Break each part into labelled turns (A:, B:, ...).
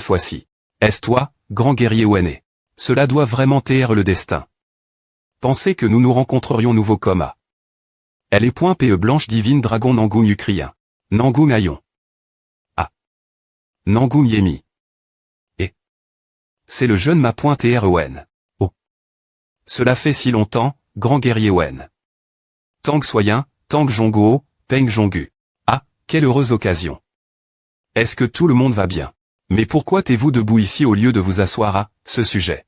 A: fois-ci. Est-ce toi, grand guerrier Oené? Cela doit vraiment taire le destin. Pensez que nous nous rencontrerions nouveau coma. Elle est point PE blanche divine dragon Nangung Ukrien. Nangung Ayon. Ah. Nangung Yemi. Et. C'est le jeune ma point TRON. Oh. Cela fait si longtemps, grand guerrier Wen. Tang Soyen, Tang Jongguo, Peng Jonggu. Ah, quelle heureuse occasion. Est-ce que tout le monde va bien? Mais pourquoi t'es-vous debout ici au lieu de vous asseoir à ce sujet?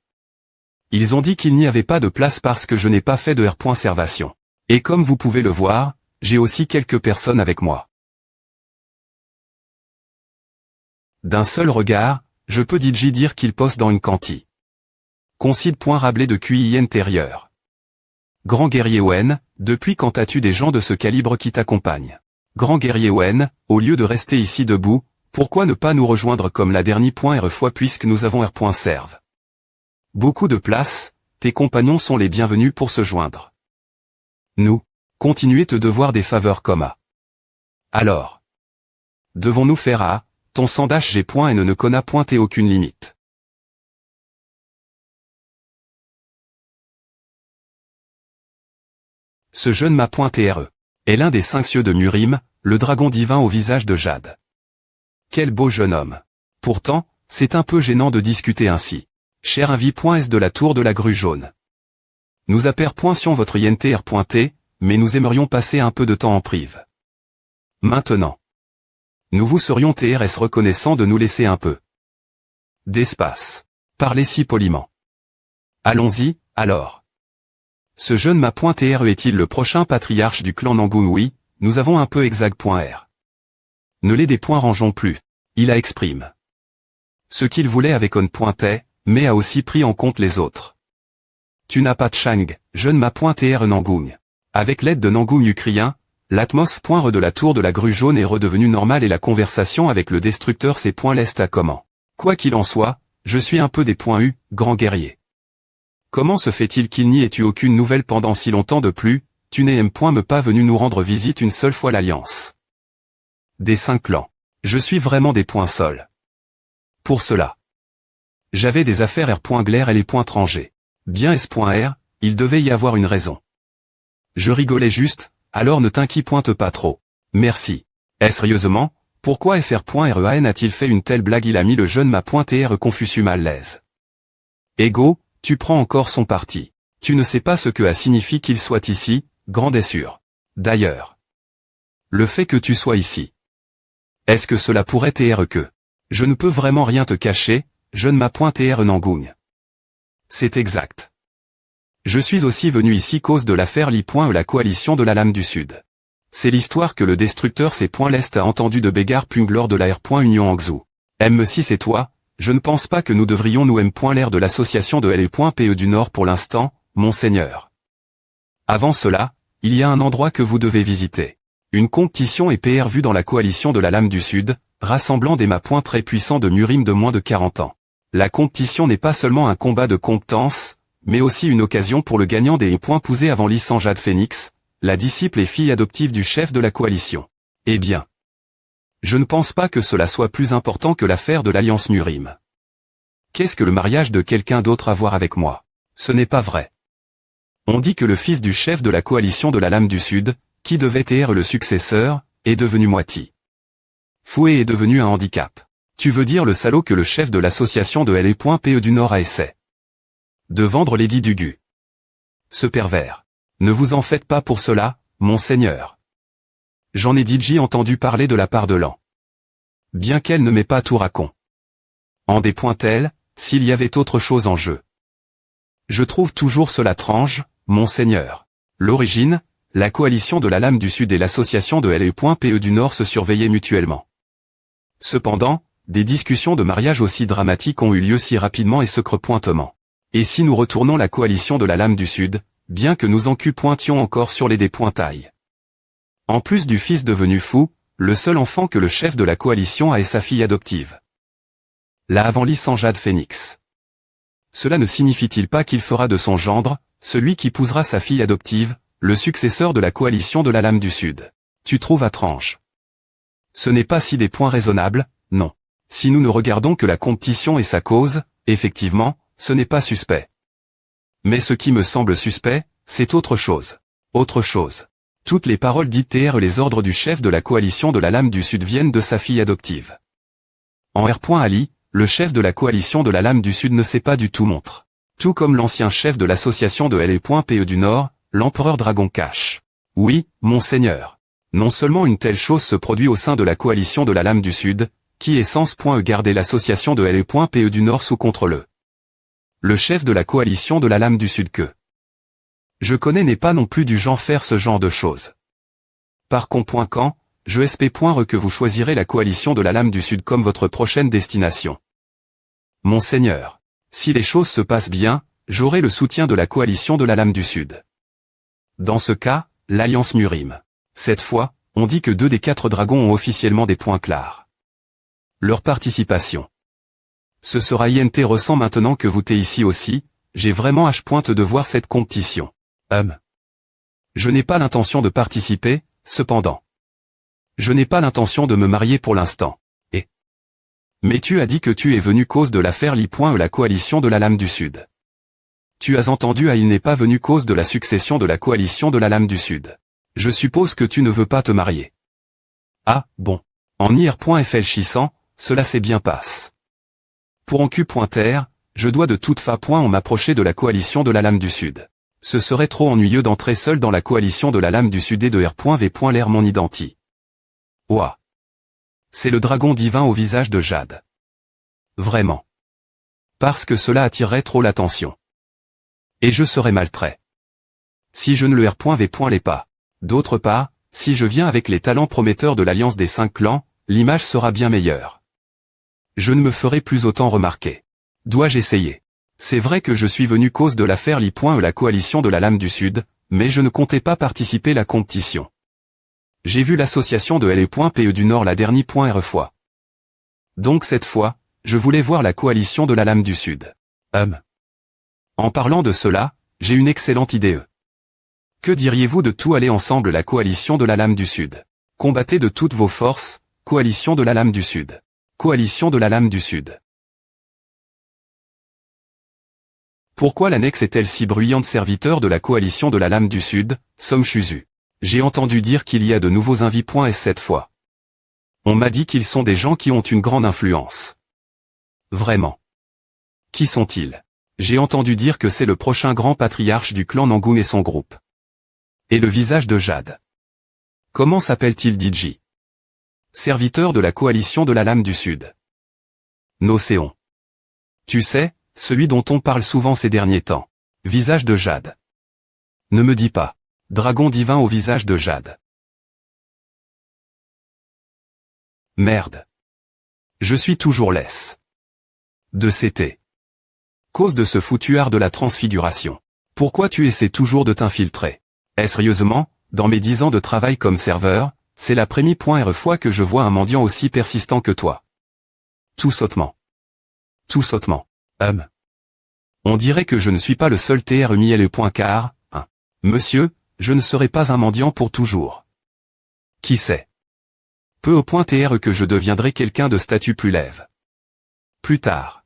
A: Ils ont dit qu'il n'y avait pas de place parce que je n'ai pas fait de R.servation. Et comme vous pouvez le voir, j'ai aussi quelques personnes avec moi. D'un seul regard, je peux dire qu'il poste dans une quanti. Concide point Rabelais de QI intérieur. Grand guerrier Wen, depuis quand as-tu des gens de ce calibre qui t'accompagnent? Grand guerrier Wen, au lieu de rester ici debout, pourquoi ne pas nous rejoindre comme la dernière R fois puisque nous avons R.serve? Beaucoup de place, tes compagnons sont les bienvenus pour se joindre. Nous, continuez te devoir des faveurs coma. Alors. Devons-nous faire à, ton sandage j'ai point et ne conna pointer aucune limite. Ce jeune m'a pointé RE. Est l'un des 5 cieux de Murim, le dragon divin au visage de jade. Quel beau jeune homme. Pourtant, c'est un peu gênant de discuter ainsi. Cher invi.s de la tour de la grue jaune. Nous aperpointions votre INTR pointé, mais nous aimerions passer un peu de temps en prive. Maintenant. Nous vous serions TRS reconnaissants de nous laisser un peu d'espace. Parlez si poliment. Allons-y, alors. Ce jeune ma pointé RE est-il le prochain patriarche du clan Nangung? Oui, nous avons un peu exact.R. Ne les des points rangeons plus. Il a exprime. Ce qu'il voulait avec on pointait, mais a aussi pris en compte les autres. Tu n'as pas de Chang, jeune ma pointé RE Nangung. Avec l'aide de Nangung Ukrien, l'atmosphère de la tour de la grue jaune est redevenue normale et la conversation avec le destructeur s'est point l'est à comment. Quoi qu'il en soit, je suis un peu des points U, grand guerrier. Comment se fait-il qu'il n'y ait eu aucune nouvelle pendant si longtemps de plus, tu n'es point me pas venu nous rendre visite une seule fois l'Alliance? Des 5 clans. Je suis vraiment des points sols. Pour cela. J'avais des affaires R.glaire et les points trangés. Bien S.R, il devait y avoir une raison. Je rigolais juste, alors ne t'inquiète pointe pas trop. Merci. Sérieusement, pourquoi FR.REAN a-t-il fait une telle blague? Il a mis le jeune ma pointé R confus mal l'aise. Ego, tu prends encore son parti. Tu ne sais pas ce que a signifié qu'il soit ici, grand est sûr. D'ailleurs. Le fait que tu sois ici. Est-ce que cela pourrait TR que? Je ne peux vraiment rien te cacher, jeune ma pointé R Nangung. C'est exact. Je suis aussi venu ici cause de l'affaire la coalition de la Lame du Sud. C'est l'histoire que le destructeur l'Est a entendu de Bégar Pung lors de la R.Union Angzhou. M6 et toi, je ne pense pas que nous devrions nous l'air de l'association de LE.PE du Nord pour l'instant, monseigneur. Avant cela, il y a un endroit que vous devez visiter. Une compétition est PR vue dans la coalition de la Lame du Sud, rassemblant des mapoints très puissants de Murim de moins de 40 ans. La compétition n'est pas seulement un combat de compétences, mais aussi une occasion pour le gagnant des points pousés avant Jade Phoenix, la disciple et fille adoptive du chef de la coalition. Eh bien. Je ne pense pas que cela soit plus important que l'affaire de l'Alliance Murim. Qu'est-ce que le mariage de quelqu'un d'autre à voir avec moi? Ce n'est pas vrai. On dit que le fils du chef de la coalition de la Lame du Sud, qui devait être le successeur, est devenu moitié. Fouet est devenu un handicap. Tu veux dire le salaud que le chef de l'association de LE.PE du Nord a essayé de vendre Lady Dugu. Ce pervers. Ne vous en faites pas pour cela, monseigneur. J'en ai entendu parler de la part de l'an. Bien qu'elle ne m'ait pas tout racon. En dépoint-elle, s'il y avait autre chose en jeu. Je trouve toujours cela étrange, monseigneur. L'origine, la coalition de la Lame du Sud et l'association de LE.PE du Nord se surveillaient mutuellement. Cependant, des discussions de mariage aussi dramatiques ont eu lieu si rapidement et secret-pointement. Et si nous retournons la coalition de la Lame du Sud, bien que nous en pointions encore sur les dépointailles. En plus du fils devenu fou, le seul enfant que le chef de la coalition a est sa fille adoptive. La Jade Phoenix. Cela ne signifie-t-il pas qu'il fera de son gendre, celui qui épousera sa fille adoptive, le successeur de la coalition de la Lame du Sud? Tu trouves étrange? Ce n'est pas si des points raisonnables, non. Si nous ne regardons que la compétition et sa cause, effectivement, ce n'est pas suspect. Mais ce qui me semble suspect, c'est autre chose. Autre chose. Toutes les paroles dites et les ordres du chef de la coalition de la Lame du Sud viennent de sa fille adoptive. En R. Ali, le chef de la coalition de la Lame du Sud ne sait pas du tout montre. Tout comme l'ancien chef de l'association de L.PE du Nord, l'empereur Dragon Cash. Oui, monseigneur. Non seulement une telle chose se produit au sein de la coalition de la Lame du Sud, qui est sans garder l'association de L.PE du Nord sous contrôle. Le chef de la coalition de la Lame du Sud que je connais n'est pas non plus du genre faire ce genre de choses. Par conséquent, je espère que vous choisirez la coalition de la Lame du Sud comme votre prochaine destination. Monseigneur, si les choses se passent bien, j'aurai le soutien de la coalition de la Lame du Sud. Dans ce cas, l'Alliance Murim. Cette fois, on dit que 2 des 4 dragons ont officiellement des points clairs. Leur participation. Ce sera INT ressent maintenant que vous t'es ici aussi, j'ai vraiment hâte de voir cette compétition. Je n'ai pas l'intention de participer, cependant. Je n'ai pas l'intention de me marier pour l'instant. Mais tu as dit que tu es venu cause de l'affaire la coalition de la Lame du Sud. Tu as entendu il n'est pas venu cause de la succession de la coalition de la Lame du Sud. Je suppose que tu ne veux pas te marier. Ah, bon. En IR.FL600, cela s'est bien passe. Pour en Q.R, je dois de toute façon m'approcher de la coalition de la Lame du Sud. Ce serait trop ennuyeux d'entrer seul dans la coalition de la Lame du Sud et de R.V. l'air mon identi. Ouah. C'est le dragon divin au visage de Jade. Vraiment. Parce que cela attirerait trop l'attention. Et je serais mal trait. Si je ne le R.V. pas. D'autre part, si je viens avec les talents prometteurs de l'Alliance des 5 clans, l'image sera bien meilleure. Je ne me ferai plus autant remarquer. Dois-je essayer? C'est vrai que je suis venu cause de l'affaire la coalition de la Lame du Sud, mais je ne comptais pas participer à la compétition. J'ai vu l'association de L.PE du Nord la dernière fois. Donc cette fois, je voulais voir la coalition de la Lame du Sud. En parlant de cela, j'ai une excellente idée. Que diriez-vous de tout aller ensemble la coalition de la Lame du Sud? Combattez de toutes vos forces, coalition de la Lame du Sud. Coalition de la Lame du Sud. Pourquoi l'annexe est-elle si bruyante? Serviteur de la coalition de la Lame du Sud, Som Chuzu. J'ai entendu dire qu'il y a de nouveaux invités cette fois. On m'a dit qu'ils sont des gens qui ont une grande influence. Vraiment. Qui sont-ils? J'ai entendu dire que c'est le prochain grand patriarche du clan Nangoon et son groupe. Et le visage de Jade. Comment s'appelle-t-il DJ? Serviteur de la coalition de la Lame du Sud. Nocéon. Tu sais, celui dont on parle souvent ces derniers temps. Visage de Jade. Ne me dis pas. Dragon divin au visage de Jade. Merde. Je suis toujours laisse. De CT. Cause de ce foutu art de la transfiguration. Pourquoi tu essaies toujours de t'infiltrer? Sérieusement, dans mes 10 ans de travail comme serveur, c'est la première fois que je vois un mendiant aussi persistant que toi. Tout sautement. Tout sautement. On dirait que je ne suis pas le seul car, monsieur, je ne serai pas un mendiant pour toujours. Qui sait? Peu au point que je deviendrai quelqu'un de statut plus lève. Plus tard.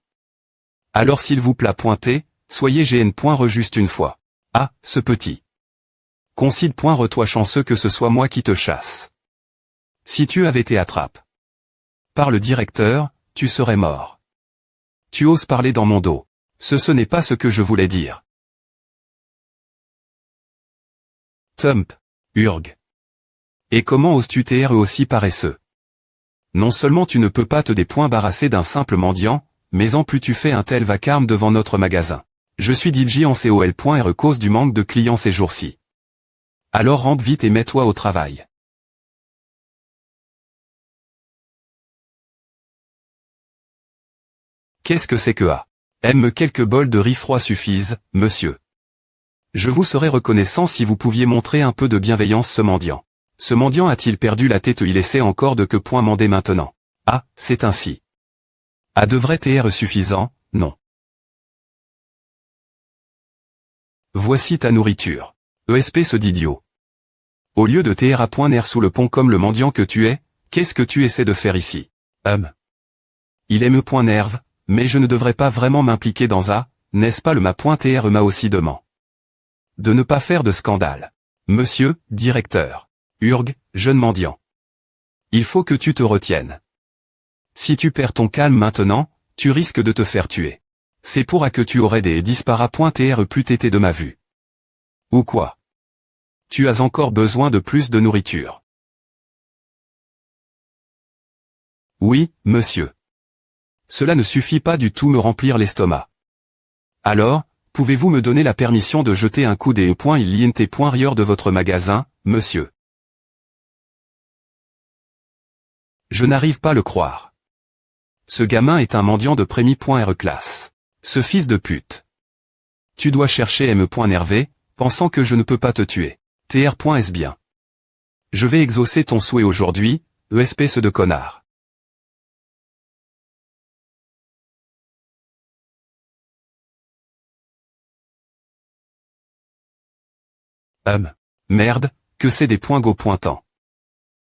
A: Alors s'il vous plaît pointez, soyez juste une fois. Ah, ce petit. Concide toi chanceux que ce soit moi qui te chasse. Si tu avais été attrape par le directeur, tu serais mort. Tu oses parler dans mon dos. Ce n'est pas ce que je voulais dire. Thump. Urg. Et comment oses-tu aussi paresseux? Non seulement tu ne peux pas te débarrasser d'un simple mendiant, mais en plus tu fais un tel vacarme devant notre magasin. Je suis DJ en COL.R cause du manque de clients ces jours-ci. Alors rentre vite et mets-toi au travail. Qu'est-ce que c'est que quelques bols de riz froid suffisent, monsieur. Je vous serais reconnaissant si vous pouviez montrer un peu de bienveillance ce mendiant. Ce mendiant a-t-il perdu la tête? Il essaie encore de que point mander maintenant. Ah, c'est ainsi. Devrait être suffisant, non. Voici ta nourriture. ESP ce d'idiot. Au lieu de à point nerf sous le pont comme le mendiant que tu es, qu'est-ce que tu essaies de faire ici? Il est me.nerve, mais je ne devrais pas vraiment m'impliquer dans ça, n'est-ce pas le ma.trema aussi dement. De ne pas faire de scandale. Monsieur, directeur. Urg, jeune mendiant. Il faut que tu te retiennes. Si tu perds ton calme maintenant, tu risques de te faire tuer. C'est pour que tu aurais des dispara.tre plus tété de ma vue. Ou quoi? Tu as encore besoin de plus de nourriture. Oui, monsieur. Cela ne suffit pas du tout me remplir l'estomac. Alors, pouvez-vous me donner la permission de jeter un coup d'e.il.int.rieur de votre magasin, monsieur? Je n'arrive pas à le croire. Ce gamin est un mendiant de prémi.re classe. Ce fils de pute. Tu dois chercher m.nervé, pensant que je ne peux pas te tuer. Tr.s bien. Je vais exaucer ton souhait aujourd'hui, espèce de connard. Merde, que c'est des points go pointants.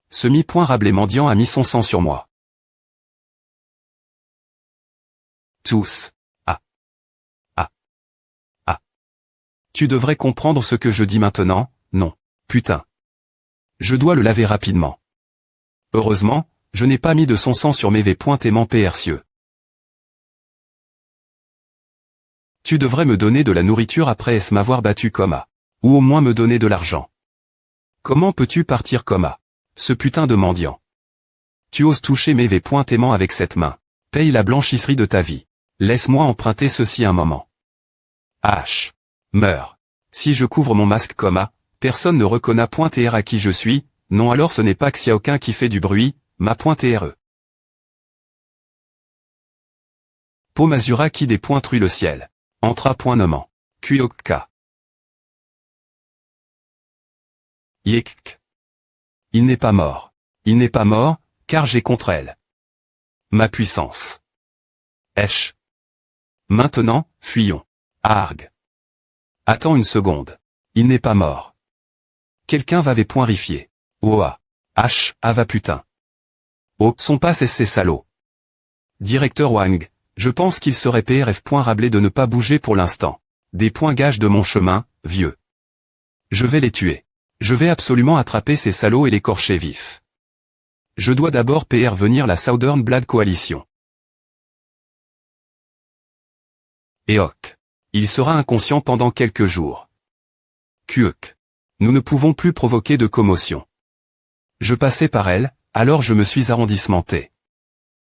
A: Ce mi-Rabelais mendiant a mis son sang sur moi. Tous. Ah. Ah. Ah. Tu devrais comprendre ce que je dis maintenant, non. Putain. Je dois le laver rapidement. Heureusement, je n'ai pas mis de son sang sur mes v.aimant percieux. Tu devrais me donner de la nourriture après m'avoir battu comme à. Ou au moins me donner de l'argent. Comment peux-tu partir comme à. Ce putain de mendiant. Tu oses toucher mes v.aimant avec cette main. Paye la blanchisserie de ta vie. Laisse-moi emprunter ceci un moment. H. Meurs. Si je couvre mon masque comme à, personne ne reconnaît.tr à qui je suis, non alors ce n'est pas que s'il y a aucun qui fait du bruit, ma.tre. Pomazura qui des points truie le ciel. Entra.nommant. Kuokka. Yek. Il n'est pas mort. Il n'est pas mort, car j'ai contre elle ma puissance. Esh. Maintenant, fuyons. Arg. Attends une seconde. Il n'est pas mort. Quelqu'un va v.rifier. Oa. H. Ah va putain. Oh, sont pas ces salauds. Directeur Wang, je pense qu'il serait PRF.Rabelais de ne pas bouger pour l'instant. Des points gages de mon chemin, vieux. Je vais les tuer. Je vais absolument attraper ces salauds et les corcher vifs. Je dois d'abord PR venir la Southern Blade Coalition. Et ok. Il sera inconscient pendant quelques jours. Kuek. Nous ne pouvons plus provoquer de commotion. Je passais par elle, alors je me suis arrondissementé.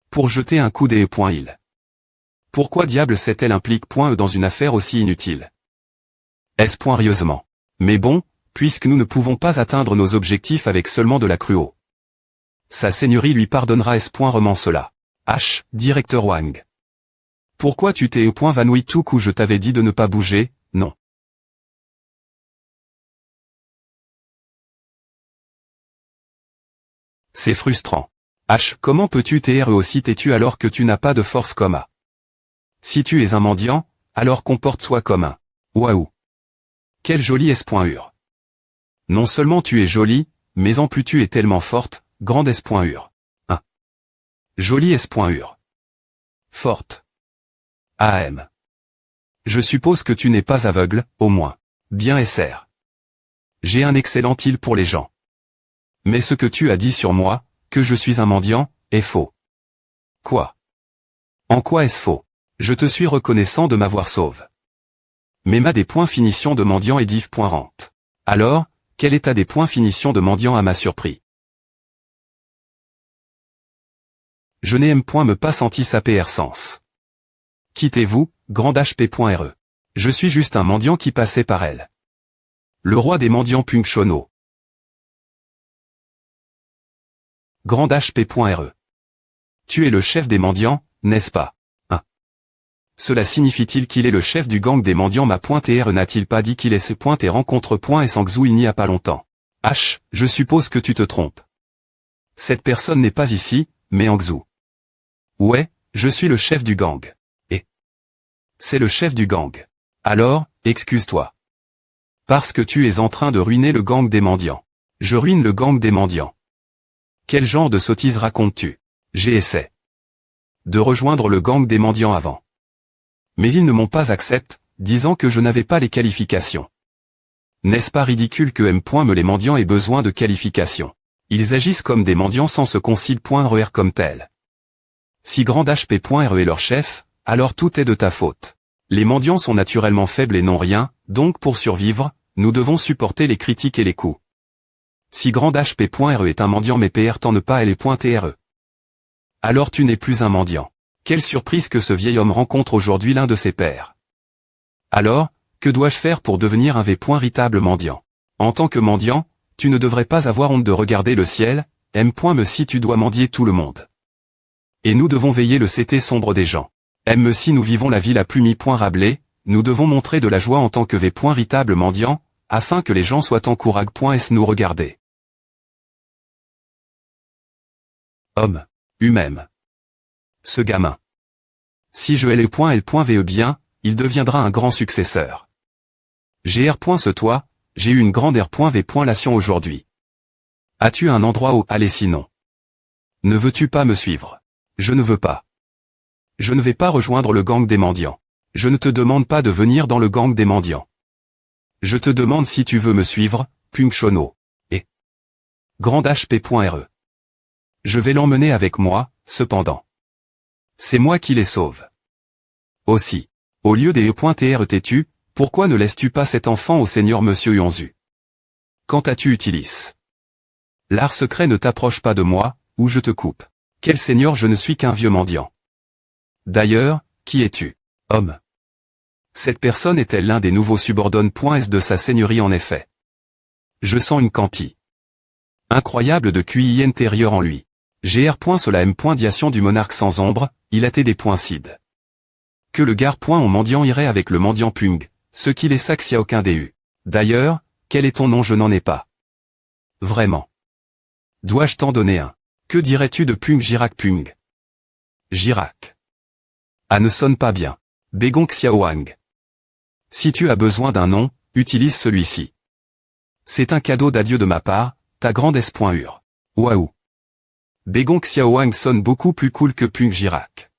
A: Pour jeter un coup d'e.il. Pourquoi diable s'est-elle implique.e dans une affaire aussi inutile? Rieusement. Mais bon, puisque nous ne pouvons pas atteindre nos objectifs avec seulement de la cruau. Sa seigneurie lui pardonnera remant cela. H. Directeur Wang. Pourquoi tu t'es vanouille tout coup je t'avais dit de ne pas bouger, non. C'est frustrant. H. Comment peux-tu t'être aussi têtu alors que tu n'as pas de force comme à. Si tu es un mendiant, alors comporte-toi comme un. Waouh. Quel joli S.ur. Non seulement tu es jolie, mais en plus tu es tellement forte, grande S.ur. 1. Jolie S.ur. Forte. AM. Je suppose que tu n'es pas aveugle, au moins. Bien SR. J'ai un excellent île pour les gens. Mais ce que tu as dit sur moi, que je suis un mendiant, est faux. Quoi? En quoi est-ce faux? Je te suis reconnaissant de m'avoir sauve. Mais ma des points finition de mendiant et div.rente. Alors, quel état des points finition de mendiant à ma surpris? Je n'ai me pas senti sa PR sens. Quittez-vous, grand HP.re. Je suis juste un mendiant qui passait par elle. Le roi des mendiants Punkshono. Grand HP.re. Tu es le chef des mendiants, n'est-ce pas? 1. Cela signifie-t-il qu'il est le chef du gang des mendiants ma.tr n'a-t-il pas dit qu'il est ce point et rencontre point et Sangzhou il n'y a pas longtemps? H. Je suppose que tu te trompes. Cette personne n'est pas ici, mais Hangzhou. Ouais, je suis le chef du gang. Et c'est le chef du gang. Alors, excuse-toi. Parce que tu es en train de ruiner le gang des mendiants. Je ruine le gang des mendiants. Quel genre de sottise racontes-tu? J'ai essayé. de rejoindre le gang des mendiants avant. Mais ils ne m'ont pas accepté, disant que je n'avais pas les qualifications. N'est-ce pas ridicule que M. me les mendiants aient besoin de qualifications? Ils agissent comme des mendiants sans se considérer comme tels. Si Grand HP.re est leur chef, alors tout est de ta faute. Les mendiants sont naturellement faibles et n'ont rien, donc pour survivre, nous devons supporter les critiques et les coups. Si Grand HP.re est un mendiant mais PR t'en ne pas LE.TRE. Alors tu n'es plus un mendiant. Quelle surprise que ce vieil homme rencontre aujourd'hui l'un de ses pairs. Alors, que dois-je faire pour devenir un véritable mendiant? En tant que mendiant, tu ne devrais pas avoir honte de regarder le ciel, M. me si tu dois mendier tout le monde. Et nous devons veiller le CT sombre des gens. M. si nous vivons la vie la plus Rabelais, nous devons montrer de la joie en tant que véritable mendiant, afin que les gens soient encouragés. Nous regarder. Homme. Même. Ce gamin. Si je LE.L.ve bien, il deviendra un grand successeur. Gr. Ce toi, j'ai eu une grande R.V.lation aujourd'hui. As-tu un endroit où aller sinon? Ne veux-tu pas me suivre? Je ne veux pas. Je ne vais pas rejoindre le gang des mendiants. Je ne te demande pas de venir dans le gang des mendiants. Je te demande si tu veux me suivre, Pungchono. Et Grand HP.re. Je vais l'emmener avec moi, cependant. C'est moi qui les sauve. Aussi, au lieu des E.TR têtu, pourquoi ne laisses-tu pas cet enfant au Seigneur Monsieur Yonzu? Quand as-tu utilisé? L'art secret ne t'approche pas de moi, ou je te coupe. Quel Seigneur, je ne suis qu'un vieux mendiant. D'ailleurs, qui es-tu? Homme. Cette personne est-elle l'un des nouveaux subordonnes.s de sa seigneurie en effet? Je sens une quantité incroyable de QI intérieur en lui. Gr. Cela M. Diation du monarque sans ombre, il a été des points cid. Que le gars. Au mendiant irait avec le mendiant Pung, ce qui les sacs s'y a aucun DU. D'ailleurs, quel est ton nom? Je n'en ai pas. Vraiment. Dois-je t'en donner un? Que dirais-tu de Pung Girac Pung? Girac. Ah, ne sonne pas bien. Begong Xiaoang. Si tu as besoin d'un nom, utilise celui-ci. C'est un cadeau d'adieu de ma part, ta grande S.Ur. Waouh. Begong Xiaoang sonne beaucoup plus cool que Pung Girac.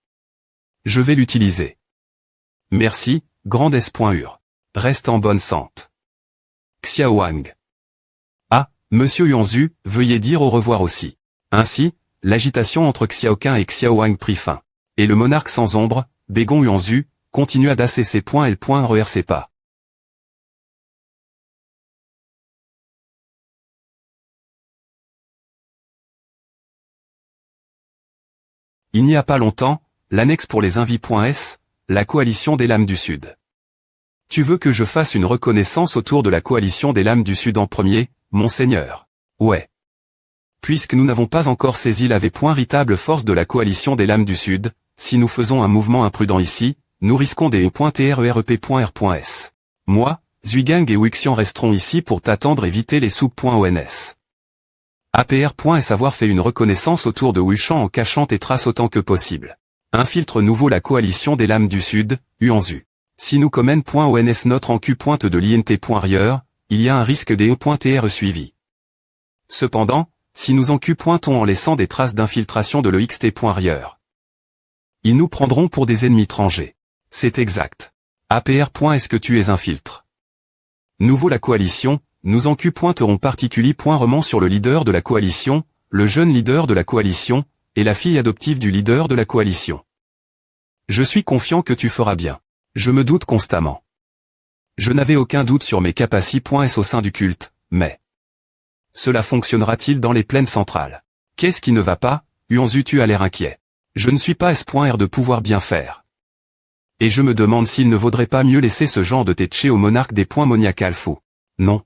A: Je vais l'utiliser. Merci, grande S.Ur. Reste en bonne santé. Xiaoang. Ah, Monsieur Yonzu, veuillez dire au revoir aussi. Ainsi, l'agitation entre Xiaoqun et Xiaoang prit fin. Et le monarque sans ombre, Begong Yonzu, continua d'asser ses points et le point rehercer pas. Il n'y a pas longtemps, l'annexe pour les invités.s, la coalition des lames du Sud. Tu veux que je fasse une reconnaissance autour de la coalition des lames du Sud en premier, monseigneur? Ouais. Puisque nous n'avons pas encore saisi la véritable force de la coalition des lames du Sud, si nous faisons un mouvement imprudent ici, nous risquons des E.TREREP.R.S. Moi, Zuigang et Wixian resteront ici pour t'attendre et éviter les soupes.ONS. APR.S avoir fait une reconnaissance autour de Wuchan en cachant tes traces autant que possible. Infiltre nouveau la coalition des lames du Sud, Uanzu. Si nous commène.ONS notre en Q pointe de l'INT.RIEUR, il y a un risque des E.TR suivi. Cependant, si nous en Q pointons en laissant des traces d'infiltration de l'EXT.RIEUR, ils nous prendront pour des ennemis étrangers. C'est exact. APR. Est-ce que tu es infiltre? Nouveau la coalition, nous en Q pointerons particulièrement sur le leader de la coalition, le jeune leader de la coalition, et la fille adoptive du leader de la coalition. Je suis confiant que tu feras bien. Je me doute constamment. Je n'avais aucun doute sur mes capacités.s au sein du culte, mais cela fonctionnera-t-il dans les plaines centrales? Qu'est-ce qui ne va pas? Uanzu, tu as l'air inquiet. Je ne suis pas S.R de pouvoir bien faire. Et je me demande s'il ne vaudrait pas mieux laisser ce genre de téché au monarque des points moniacal fou. Non.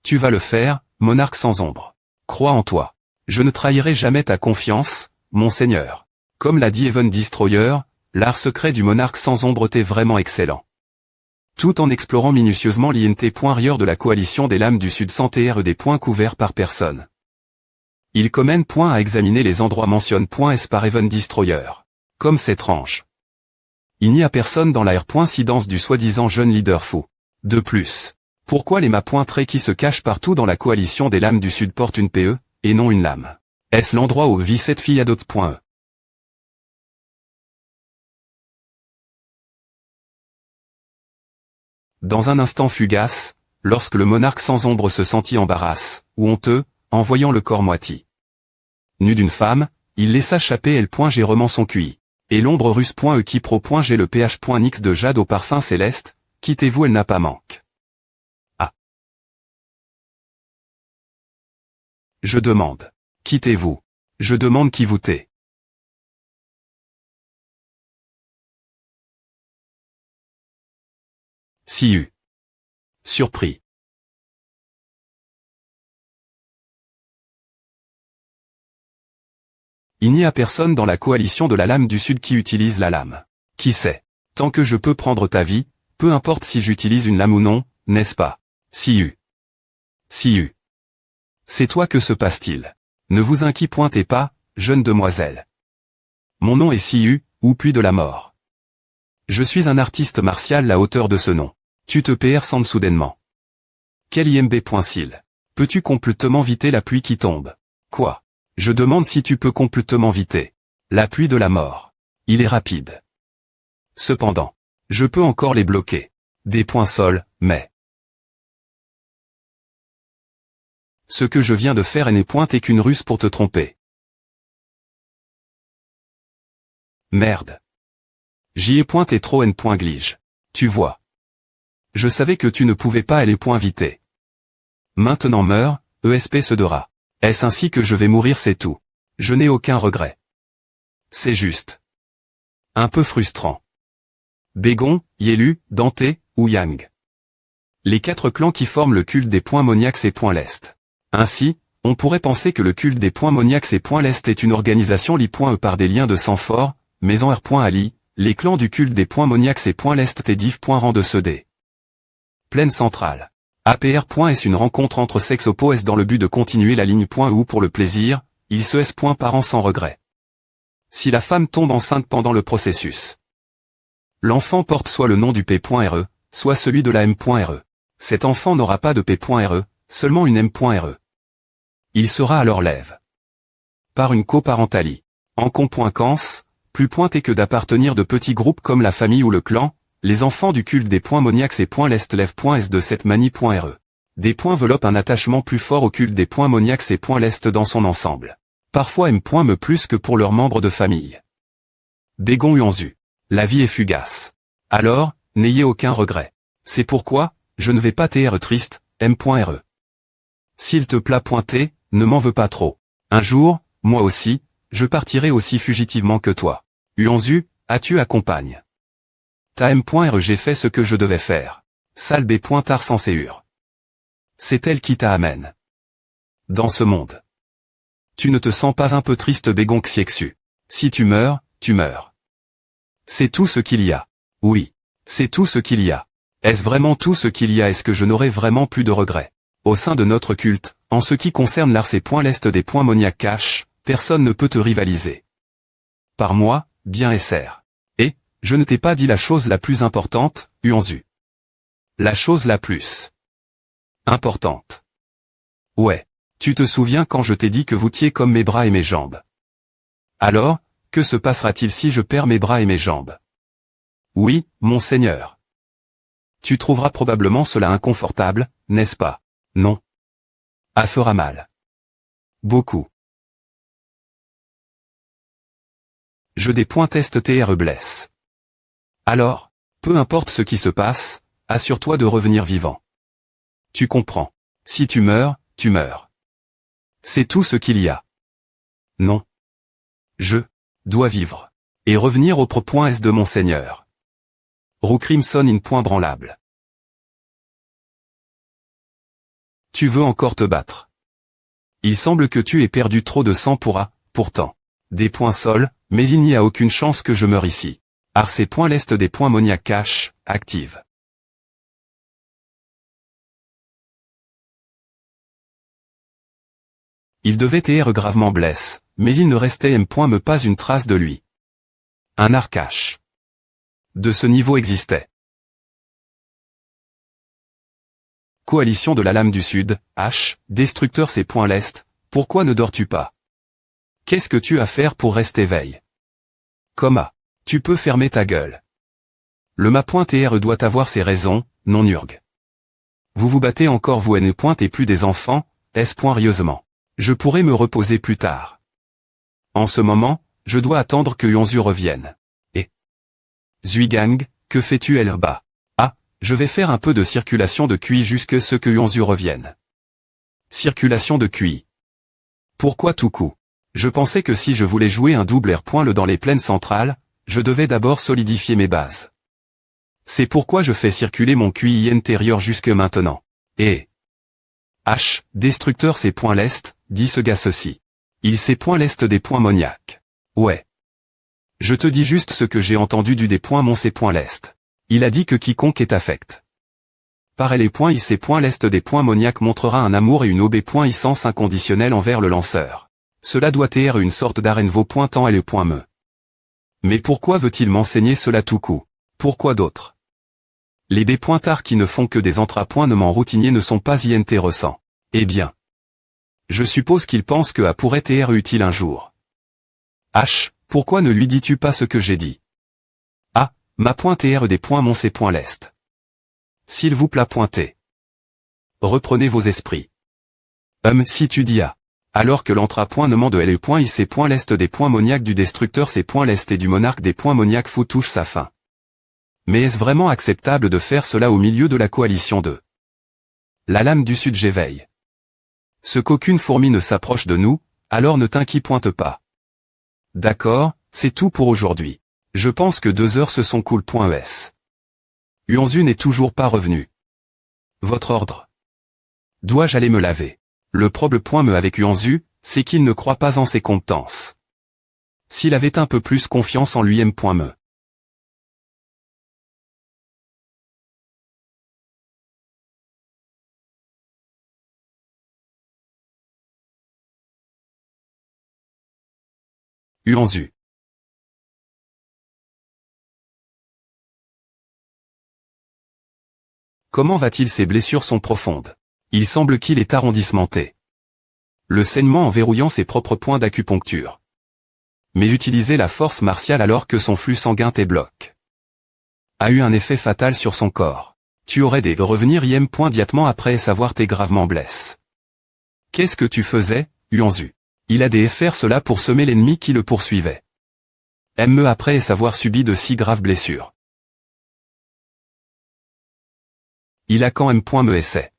A: Tu vas le faire, monarque sans ombre. Crois en toi. Je ne trahirai jamais ta confiance, monseigneur. Comme l'a dit Even Destroyer, l'art secret du monarque sans ombre était vraiment excellent. Tout en explorant minutieusement l'INT.RIEUR de la coalition des lames du Sud sans TR des points couverts par personne. Il commène à examiner les endroits mentionne.s par Even Destroyer. Comme c'est étrange. Il n'y a personne dans la R.Cidence du soi-disant jeune leader fou. De plus, pourquoi les maps.trés qui se cachent partout dans la coalition des lames du Sud portent une PE, et non une lame? Est-ce l'endroit où vit cette fille adopte.e? Dans un instant fugace, lorsque le monarque sans ombre se sentit embarrasse, ou honteux, en voyant le corps moiti nu d'une femme, il laissa chapper L.G son QI. Et l'ombre russe.e qui pro.g le ph.nix de Jade au parfum céleste, quittez-vous elle n'a pas manque. Ah. Je demande. Quittez-vous. Je demande qui vous tait. Siu. Surpris. Il n'y a personne dans la coalition de la lame du Sud qui utilise la lame. Qui sait? Tant que je peux prendre ta vie, peu importe si j'utilise une lame ou non, n'est-ce pas? Siu. Siu. C'est toi que se passe-t-il? Ne vous inquiétez pas, jeune demoiselle. Mon nom est Siu, ou Puits de la Mort. Je suis un artiste martial la hauteur de ce nom. Tu te persentes soudainement. Quel imb.sil. Peux-tu complètement viter la pluie qui tombe? Quoi? Je demande si tu peux complètement viter. La pluie de la mort. Il est rapide. Cependant, je peux encore les bloquer. Des points sols, mais... Ce que je viens de faire n'est point qu'une ruse pour te tromper. Merde. J'y ai pointé trop n.glige. Tu vois. Je savais que tu ne pouvais pas aller point viter. Maintenant meurs, ESP se dera. Est-ce ainsi que je vais mourir c'est tout. Je n'ai aucun regret. C'est juste. Un peu frustrant. Bégon, Yelu, Dante, ou Yang. Les 4 clans qui forment le culte des points Moniax et points Lest. Ainsi, on pourrait penser que le culte des points Moniax et points Lest est une organisation li.e par des liens de sang forts, mais en R.Ali, les clans du culte des points Moniax et points Lest et div.rang de ceux Plaine centrale. APR. Une rencontre entre sexes opposés dans le but de continuer la ligne. Ou pour le plaisir, il se s. Par an sans regret. Si la femme tombe enceinte pendant le processus, l'enfant porte soit le nom du P.RE, soit celui de la M.RE. Cet enfant n'aura pas de P.RE, seulement une M.RE. Il sera alors lève. Par une coparentalie. En conséquence, plus pointé que d'appartenir de petits groupes comme la famille ou le clan, les enfants du culte des points Moniax et points Lest lève.s de cette manie.re. Des points enveloppent un attachement plus fort au culte des points Moniax et points Lest dans son ensemble. Parfois M.me plus que pour leurs membres de famille. Bégon Uanzu. La vie est fugace. Alors, n'ayez aucun regret. C'est pourquoi, je ne vais pas t'être triste, M.re. S'il te plaît pointer, ne m'en veux pas trop. Un jour, moi aussi, je partirai aussi fugitivement que toi. Uanzu, as-tu accompagne. Ta M.re j'ai fait ce que je devais faire. Sale B. Sans séure. C'est elle qui t'amène. Dans ce monde. Tu ne te sens pas un peu triste Bégon Xiexu. Si tu meurs, tu meurs. C'est tout ce qu'il y a. Oui. C'est tout ce qu'il y a. Est-ce vraiment tout ce qu'il y a? Est-ce que je n'aurai vraiment plus de regrets? Au sein de notre culte, en ce qui concerne l'art et points Lest des points Moniac cash, personne ne peut te rivaliser. Par moi, bien SR. Et, je ne t'ai pas dit la chose la plus importante, Uanzu. La chose la plus importante. Ouais. Tu te souviens quand je t'ai dit que vous tiez comme mes bras et mes jambes? Alors, que se passera-t-il si je perds mes bras et mes jambes? Oui, mon Seigneur. Tu trouveras probablement cela inconfortable, n'est-ce pas? Non. Ah fera mal. Beaucoup. Je des points test TRE blesse. Alors, peu importe ce qui se passe, assure-toi de revenir vivant. Tu comprends. Si tu meurs, tu meurs. C'est tout ce qu'il y a. Non. Je dois vivre. Et revenir au propre S de mon Seigneur. Roux Crimson in point branlable. Tu veux encore te battre. Il semble que tu aies perdu trop de sang pourtant. Des points sols, mais il n'y a aucune chance que je meure ici. Arc points Lest des points Moniac cash, active. Il devait être gravement blesse, mais il ne restait me pas une trace de lui. Un arcache. De ce niveau existait. Coalition de la lame du Sud, H, destructeur ces points Lest, pourquoi ne dors-tu pas? Qu'est-ce que tu as à faire pour rester veille? Tu peux fermer ta gueule. Le ma.re doit avoir ses raisons, non Urg. Vous vous battez encore vous et plus des enfants, rieusement. Je pourrais me reposer plus tard. En ce moment, je dois attendre que Yonzu revienne. Et Zuigang, que fais-tu bas? Ah, je vais faire un peu de circulation de QI jusque ce que Yonzu revienne. Circulation de QI. Pourquoi tout coup? Je pensais que si je voulais jouer un double R. Dans les plaines centrales, je devais d'abord solidifier mes bases. C'est pourquoi je fais circuler mon QI intérieur jusque maintenant. Et H, destructeur c'est point l'est, dit ce gars ceci. Il sait point l'est des points Moniac. Ouais. Je te dis juste ce que j'ai entendu du des points Mon c'est point l'est. Il a dit que quiconque est affect. Par les points il sait point l'est des points Moniac montrera un amour et une obéissance inconditionnelle envers le lanceur. Cela doit être une sorte d'arenvo pointant et le point me. Mais pourquoi veut-il m'enseigner cela tout coup? Pourquoi d'autres? Les B-pointards qui ne font que des entrapointements routiniers ne sont pas intéressants. Eh bien. Je suppose qu'il pense que A pourrait être utile un jour. H, pourquoi ne lui dis-tu pas ce que j'ai dit? A, ma.r des points Mon c'est point l'est. S'il vous plaît pointez. Reprenez vos esprits. Si tu dis A. Alors que l'entrapointement de L point il c'est point l'est des points Moniac du destructeur c'est point l'est et du monarque des points Moniac fou touche sa fin. Mais est-ce vraiment acceptable de faire cela au milieu de la coalition de la lame du sud j'éveille. Ce qu'aucune fourmi ne s'approche de nous, alors ne t'inquiète pas. D'accord, c'est tout pour aujourd'hui. Je pense que 2 heures se sont cool.es. Yonzu n'est toujours pas revenu. Votre ordre. Dois-je aller me laver? Le problème avec Yonzu, c'est qu'il ne croit pas en ses compétences. S'il avait un peu plus confiance en lui-même. Yonzu. Comment va-t-il? Ses blessures sont profondes. Il semble qu'il est arrondissementé. Le saignement en verrouillant ses propres points d'acupuncture. Mais utiliser la force martiale alors que son flux sanguin est bloqué a eu un effet fatal sur son corps. Tu aurais des revenir diatement après savoir t'es gravement blessé. Qu'est-ce que tu faisais, Yonzu? Il a des faire cela pour semer l'ennemi qui le poursuivait. Après savoir subi de si graves blessures. Il a quand me essaie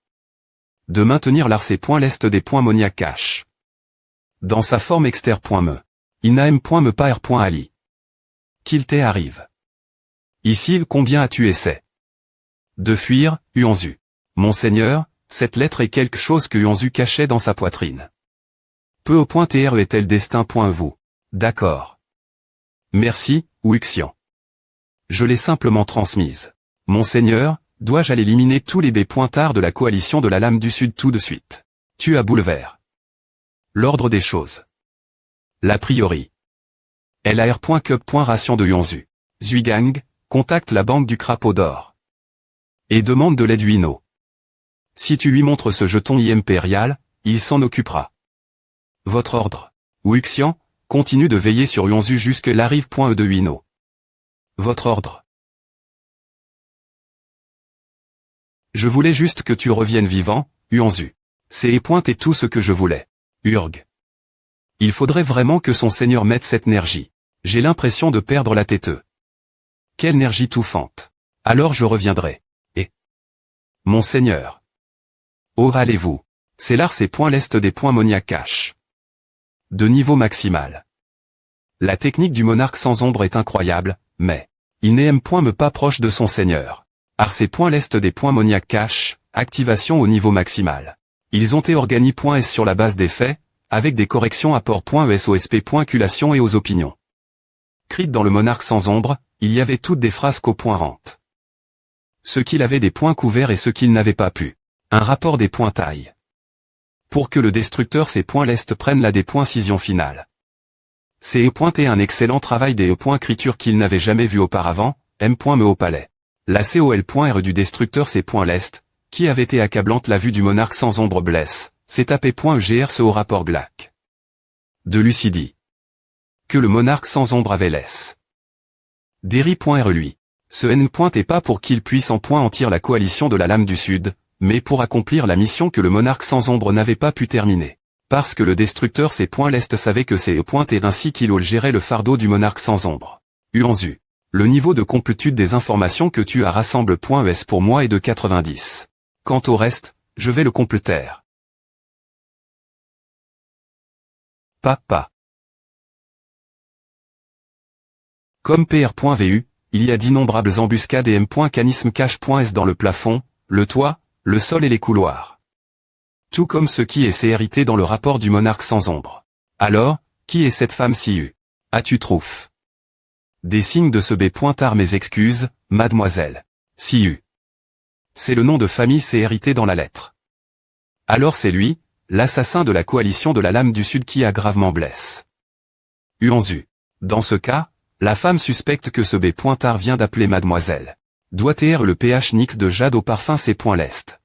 A: de maintenir l'Arc l'est des points Moniac cache. Dans sa forme externe. Il n'a me pas R.ali. Qu'il t'est arrive. Ici combien as-tu essayé de fuir, Yonzu? Monseigneur, cette lettre est quelque chose que Yonzu cachait dans sa poitrine. Peu au point tr est-elle destin.vous. D'accord. Merci, Wuxian. Je l'ai simplement transmise. Monseigneur, dois-je aller éliminer tous les B-pointards de la coalition de la lame du sud tout de suite? Tu as boulevers. L'ordre des choses. L'a priori. LAR.cup.ration de Yonzu. Zuigang, contacte la banque du crapaud d'or. Et demande de l'aide Uino. Si tu lui montres ce jeton impérial, il s'en occupera. Votre ordre. Wuxian, continue de veiller sur Yonzu jusque l'arrive.e de Uino. Votre ordre. Je voulais juste que tu reviennes vivant, Yonzu. C'est et tout ce que je voulais. Urg. Il faudrait vraiment que son seigneur mette cette énergie. J'ai l'impression de perdre la tête. Quelle énergie touffante. Alors je reviendrai. Et Monseigneur. Oh allez-vous. C'est l'Arc l'est des points Moniac cache. De niveau maximal. La technique du monarque sans ombre est incroyable, mais il n'est pas proche de son seigneur. Arc l'est des points Moniac cache, activation au niveau maximal. Ils ont été organi.s sur la base des faits, avec des corrections apport.es aux spéculation et aux opinions. Crit dans le monarque sans ombre, il y avait toutes des phrases qu'au point rente. Ce qu'il avait des points couverts et ce qu'il n'avait pas pu. Un rapport des points taille. Pour que le destructeur ces points l'est prenne la des points cision finale. C'est pointé un excellent travail des points écriture qu'il n'avait jamais vu auparavant, me au palais. La COL.R du destructeur ces points l'est, qui avait été accablante la vue du monarque sans ombre blesse, s'est tapé.gr ce au rapport Glac. De Lucidi. Que le monarque sans ombre avait laisse. Derry.R lui. Ce N point est pas pour qu'il puisse en point entier la coalition de la lame du Sud, mais pour accomplir la mission que le monarque sans ombre n'avait pas pu terminer. Parce que le destructeur C. l'Est savait que C. est ainsi qu'il gérait le fardeau du monarque sans ombre. Uanzu. Le niveau de complétude des informations que tu as rassemble.es pour moi est de 90. Quant au reste, je vais le compléter. Papa. Comme PR.vu, il y a d'innombrables embuscades et M.canisme cache.s dans le plafond, le toit, le sol et les couloirs. Tout comme ce qui est hérité dans le rapport du monarque sans ombre. Alors, qui est cette femme Siu? As-tu trouf? Des signes de ce B. Mes excuses, mademoiselle. Siu. C'est le nom de famille c'est hérité dans la lettre. Alors c'est lui, l'assassin de la coalition de la lame du Sud qui a gravement blessé. Uanzu. Dans ce cas, la femme suspecte que ce B. vient d'appeler mademoiselle. Doit être le PH Nix de Jade au parfum C. l'Est.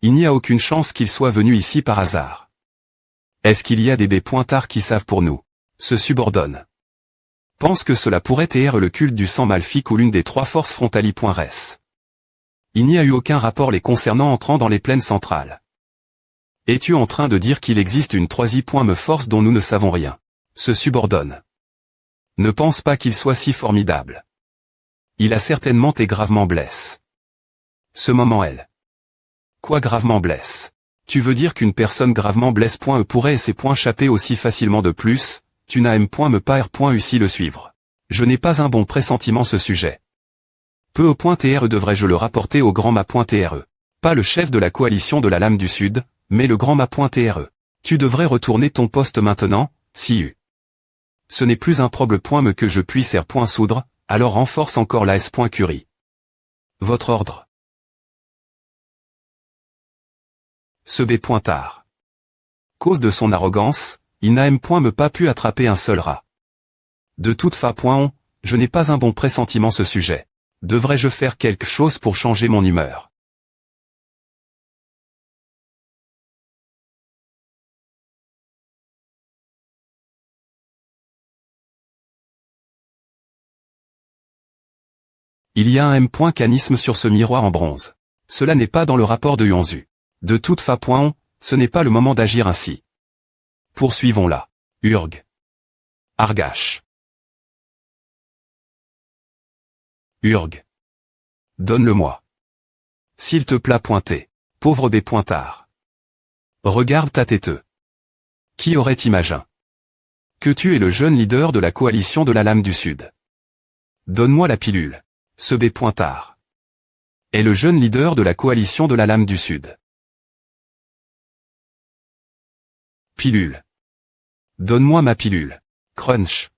A: Il n'y a aucune chance qu'il soit venu ici par hasard. Est-ce qu'il y a des B. qui savent pour nous? Se subordonnent. Pense que cela pourrait être le culte du sang malfique ou l'une des trois forces frontalières. Il n'y a eu aucun rapport les concernant entrant dans les plaines centrales. Es-tu en train de dire qu'il existe une troisième force dont nous ne savons rien? Se subordonne. Ne pense pas qu'il soit si formidable. Il a certainement été gravement blessé. Ce moment elle. Quoi gravement blesse? Tu veux dire qu'une personne gravement blesse pourrait et ses échapper aussi facilement de plus, tu n'as me pas ici le suivre. Je n'ai pas un bon pressentiment ce sujet. Peu au .tr devrais-je le rapporter au grand ma.tr. Pas le chef de la coalition de la lame du Sud, mais le grand ma.tr. Tu devrais retourner ton poste maintenant, Siu. Ce n'est plus un problème que je puisse soudre, alors renforce encore la S.Curie. Votre ordre. Ce B. Cause de son arrogance, il n'a pas pu attraper un seul rat. De toute façon, je n'ai pas un bon pressentiment ce sujet. Devrais-je faire quelque chose pour changer mon humeur? Il y a un canisme sur ce miroir en bronze. Cela n'est pas dans le rapport de Uanzu. De toute façon, ce n'est pas le moment d'agir ainsi. Poursuivons-la. Urg. Argache. Urg. Donne-le-moi. S'il te plaît pointé. Pauvre B. Regarde ta tête. Qui aurait imagin que tu es le jeune leader de la coalition de la lame du Sud? Donne-moi la pilule. Ce B. est le jeune leader de la coalition de la lame du Sud. Pilule. Donne-moi ma pilule. Crunch.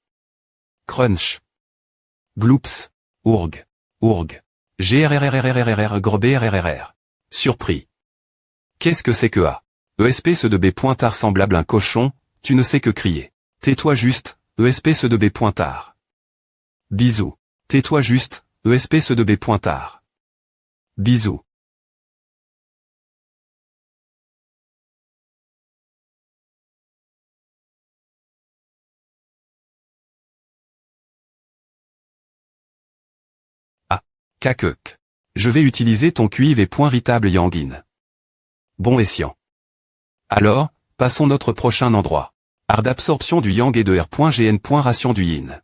A: Crunch. Gloops. Ourg. Ourg. GRRRRRRR. Surpris. Qu'est-ce que c'est que A? Espèce de B. semblable un cochon, tu ne sais que crier. Tais-toi juste, espèce de B. Bisous. Tais-toi juste, espèce de B. Bisous. Kakuk. Je vais utiliser ton cuivre et ritable Yangin. Bon escient. Alors, passons notre prochain endroit. Art d'absorption du yang et de R.gn. Ration du yin.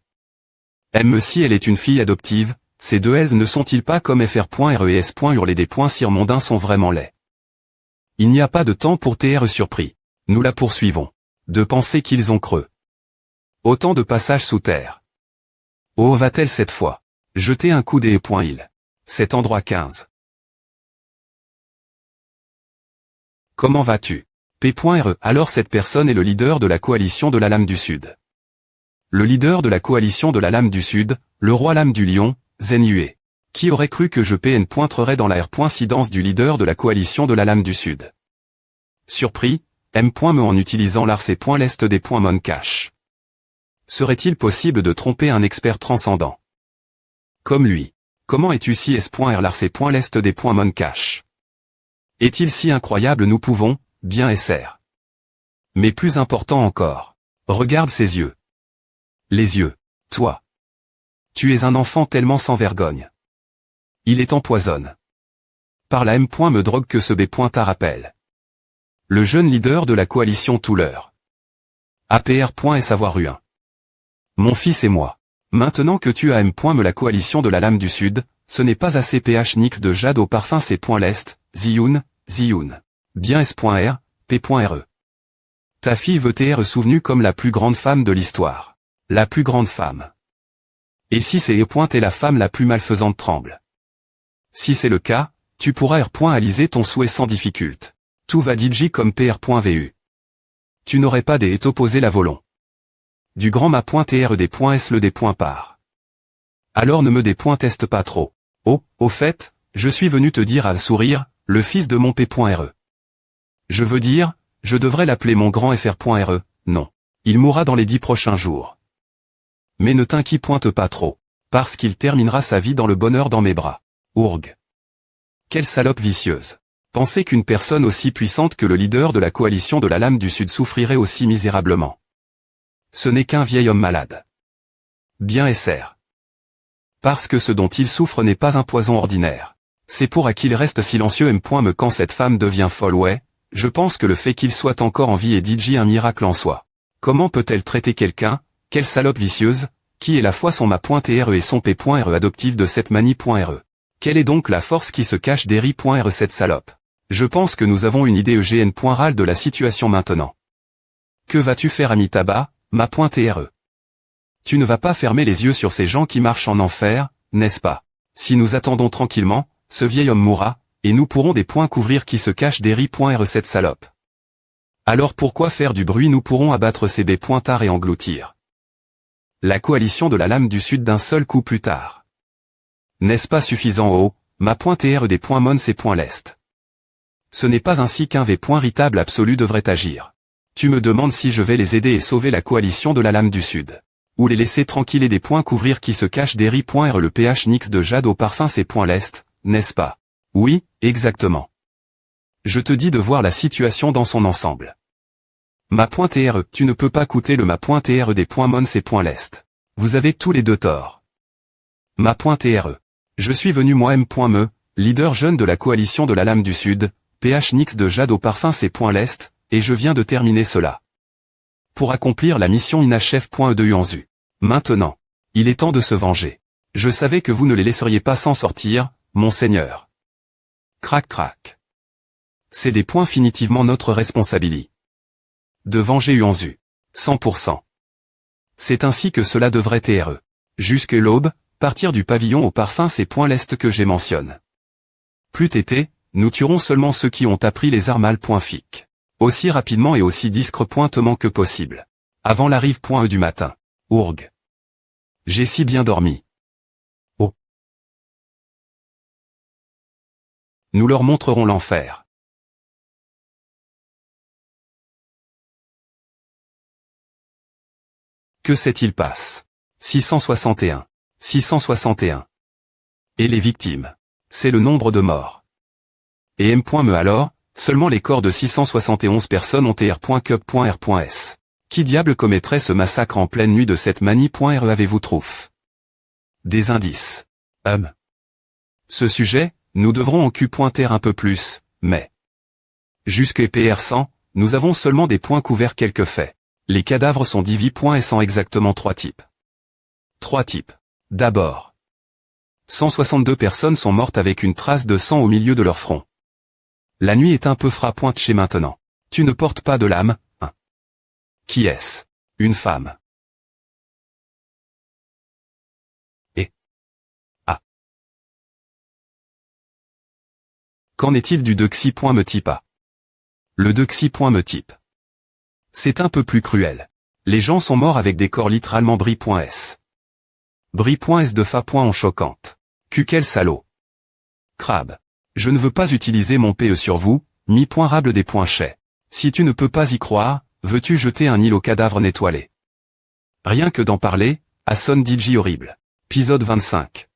A: Si elle est une fille adoptive, ces deux elfes ne sont-ils pas comme FR.RES. Hurler des cires mondains sont vraiment laids. Il n'y a pas de temps pour TR surpris. Nous la poursuivons. De penser qu'ils ont creux. Autant de passages sous terre. Oh va-t-elle cette fois? Jeter un coup des .il. Cet endroit 15. Comment vas-tu? P.re. Alors cette personne est le leader de la coalition de la lame du Sud. Le leader de la coalition de la lame du Sud, le roi lame du lion, Zen Yue. Qui aurait cru que je pointerais dans la R.cidence du leader de la coalition de la lame du Sud? Surpris, M.me en utilisant l'Est des .mon cache. Serait-il possible de tromper un expert transcendant? Comme lui. Comment es-tu si S.l'Est des .mon cache? Est-il si incroyable? Nous pouvons, bien essayer. Mais plus important encore. Regarde ses yeux. Les yeux. Toi. Tu es un enfant tellement sans vergogne. Il est empoisonne. Par la M. me drogue que ce B. t'a rappelle. Le jeune leader de la coalition Touleur. APR. Et savoir U1. Mon fils et moi. Maintenant que tu as M. me la coalition de la lame du Sud, ce n'est pas assez PH Nix de Jade au parfum C. L'Est, Zioun. Bien S.R, P.re. Ta fille veut t'être souvenue comme la plus grande femme de l'histoire. La plus grande femme. Et si c'est E. est la femme la plus malfaisante tremble. Si c'est le cas, tu pourras réaliser ton souhait sans difficulté. Tout va DJ comme PR.vu. Tu n'aurais pas des opposé la volon. Du grand ma.tr le par. Alors ne me teste pas trop. Oh, au fait, je suis venu te dire à sourire, le fils de mon P.re. Je veux dire, je devrais l'appeler mon grand FR.re, non. Il mourra dans les 10 prochains jours. Mais ne t'inquiète pas trop, parce qu'il terminera sa vie dans le bonheur dans mes bras. Ourg. Quelle salope vicieuse. Penser qu'une personne aussi puissante que le leader de la coalition de la lame du Sud souffrirait aussi misérablement. Ce n'est qu'un vieil homme malade. Bien SR. Parce que ce dont il souffre n'est pas un poison ordinaire. C'est pour à qu'il reste silencieux M. me quand cette femme devient folle ouais, je pense que le fait qu'il soit encore en vie est DJ un miracle en soi. Comment peut-elle traiter quelqu'un, quelle salope vicieuse, qui est la fois son ma.tr et son P.re adoptif de cette manie.re. Quelle est donc la force qui se cache d'Eri.re cette salope? Je pense que nous avons une idée EGN.ral de la situation maintenant. Que vas-tu faire ami tabac, ma.tr? Tu ne vas pas fermer les yeux sur ces gens qui marchent en enfer, n'est-ce pas? Si nous attendons tranquillement, ce vieil homme mourra, et nous pourrons des points couvrir qui se cachent d'Eri.re cette salope. Alors pourquoi faire du bruit? Nous pourrons abattre ces B.tards et engloutir la coalition de la lame du Sud d'un seul coup plus tard. N'est-ce pas suffisant oh, ma.tr des .mon et .lest. Ce n'est pas ainsi qu'un V.ritable absolu devrait agir. Tu me demandes si je vais les aider et sauver la coalition de la lame du Sud. Ou les laisser tranquilles et des points couvrir qui se cachent d'Eri.re le PH Nix de Jade au parfum c'est .lest, n'est-ce pas? Oui, exactement. Je te dis de voir la situation dans son ensemble. Ma.tr, tu ne peux pas coûter le ma.tr des .mon et .lest. Vous avez tous les deux tort. Ma.tr. Je suis venu moi M.me, leader jeune de la coalition de la lame du Sud, PH Nix de Jade au parfum c'est .lest, et je viens de terminer cela. Pour accomplir la mission inachève.de Uanzu. Maintenant. Il est temps de se venger. Je savais que vous ne les laisseriez pas s'en sortir, monseigneur. Crac crac. C'est des points finitivement notre responsabilité. De venger Uanzu. 100%. C'est ainsi que cela devrait être. Jusque l'aube, partir du pavillon au parfum c'est .lest que j'ai mentionne. Plus tété, nous tuerons seulement ceux qui ont appris les armes al.fic. Aussi rapidement et aussi discretement que possible. Avant l'arrive.e du matin. Ourg. J'ai si bien dormi. Oh. Nous leur montrerons l'enfer. Que s'est-il passe? 661. 661. Et les victimes. C'est le nombre de morts. Et M.me alors, seulement les corps de 671 personnes ont R.cup.R.s. Qui diable commettrait ce massacre en pleine nuit de cette manie.re avez-vous trouf? Des indices. Ce sujet, nous devrons en Q.ter un peu plus, mais. Jusqu'à PR 100, nous avons seulement des points couverts quelques faits. Les cadavres sont divis.s en exactement 3 types. 3 types. D'abord. 162 personnes sont mortes avec une trace de sang au milieu de leur front. La nuit est un peu frappante chez maintenant. Tu ne portes pas de l'âme, hein? Qui est-ce? Une femme. Et. Ah. Qu'en est-il du Dexy.me type A? Le Dexy.me type. C'est un peu plus cruel. Les gens sont morts avec des corps littéralement bris.s. Bris.s de fa.en choquante. Quel salaud. Crabe. Je ne veux pas utiliser mon PE sur vous, mi.rable des points chais. Si tu ne peux pas y croire, veux-tu jeter un île au cadavre étoilé? Rien que d'en parler, Hasson DJ horrible. Épisode 25.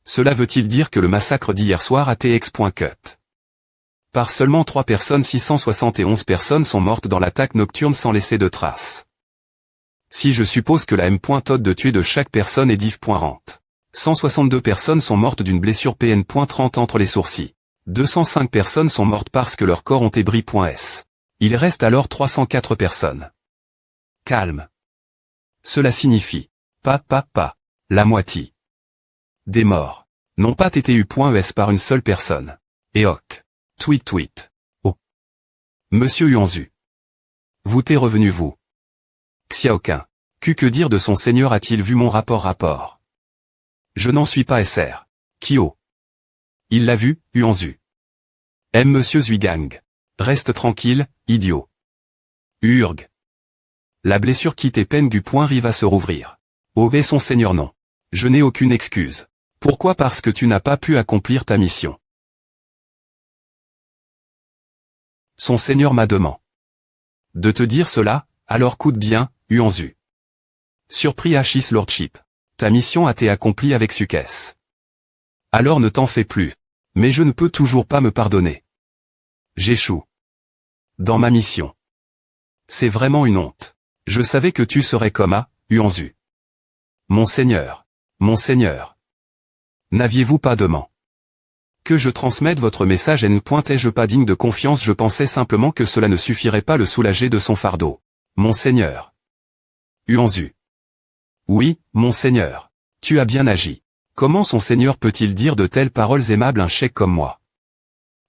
A: Cela veut-il dire que le massacre d'hier soir à TX.cut? Par seulement 3 personnes 671 personnes sont mortes dans l'attaque nocturne sans laisser de traces. Si je suppose que la M.Tod de tuer de chaque personne est div.rent. 162 personnes sont mortes d'une blessure PN.30 entre les sourcils. 205 personnes sont mortes parce que leurs corps ont ébri.s. Il reste alors 304 personnes. Calme. Cela signifie, pas, la moitié des morts n'ont pas TTU.es par une seule personne. Et ok. Tweet. Oh. Monsieur Yuanzu. Vous t'es revenu vous. Xiaoquin. Que dire de son seigneur a-t-il vu mon rapport? Je n'en suis pas SR. Kyo. Il l'a vu, Yuanzu. Monsieur Zuigang. Reste tranquille, idiot. Urg. La blessure quitte et peine du point rive à se rouvrir. Ové son seigneur non. Je n'ai aucune excuse. Pourquoi? Parce que tu n'as pas pu accomplir ta mission. Son seigneur m'a demandé de te dire cela, alors coûte bien, Yuanzu. Surpris His Lordship. Ta mission a été accomplie avec succès. Alors ne t'en fais plus. Mais je ne peux toujours pas me pardonner. J'échoue. Dans ma mission. C'est vraiment une honte. Je savais que tu serais comme Yuanzu. Mon seigneur. N'aviez-vous pas demandé que je transmette votre message? N'étais-je pas digne de confiance? Je pensais simplement que cela ne suffirait pas le soulager de son fardeau. Mon seigneur. Yuanzu. Oui, mon seigneur. Tu as bien agi. Comment son seigneur peut-il dire de telles paroles aimables à un chèque comme moi?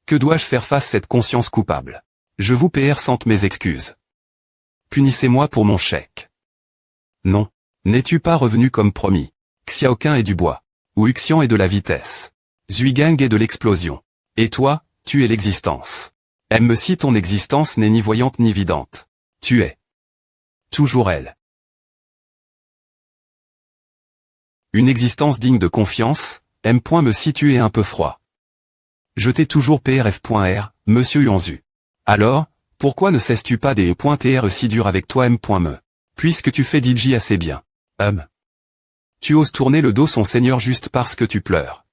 A: Que dois-je faire face à cette conscience coupable? Je vous présente mes excuses. Punissez-moi pour mon chèque. Non. N'es-tu pas revenu comme promis? Xiaoquin est du bois. Ou Uxian est de la vitesse. Zuigang est de l'explosion. Et toi, tu es l'existence. Si ton existence n'est ni voyante ni vidante. Tu es. Toujours elle. Une existence digne de confiance, me situer un peu froid. Je t'ai toujours PRF.R, monsieur Yuanzu. Alors, pourquoi ne cesses-tu pas des .tr si dur avec toi me? Puisque tu fais DJ assez bien. Tu oses tourner le dos son seigneur juste parce que tu pleures.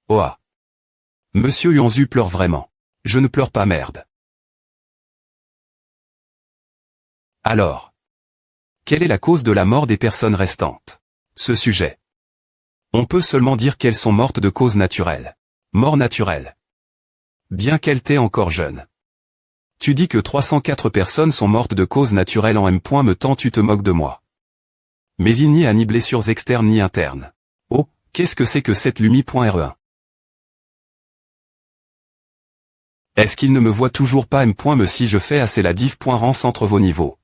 A: Oa. Monsieur Yuanzu pleure vraiment. Je ne pleure pas merde. Alors. Quelle est la cause de la mort des personnes restantes? Ce sujet. On peut seulement dire qu'elles sont mortes de cause naturelle. Mort naturelle. Bien qu'elle t'ait encore jeune. Tu dis que 304 personnes sont mortes de cause naturelle en me tant tu te moques de moi. Mais il n'y a ni blessures externes ni internes. Oh, qu'est-ce que c'est que cette Lumi.re1? Est-ce qu'il ne me voit toujours pas me si je fais assez la div.rance entre vos niveaux?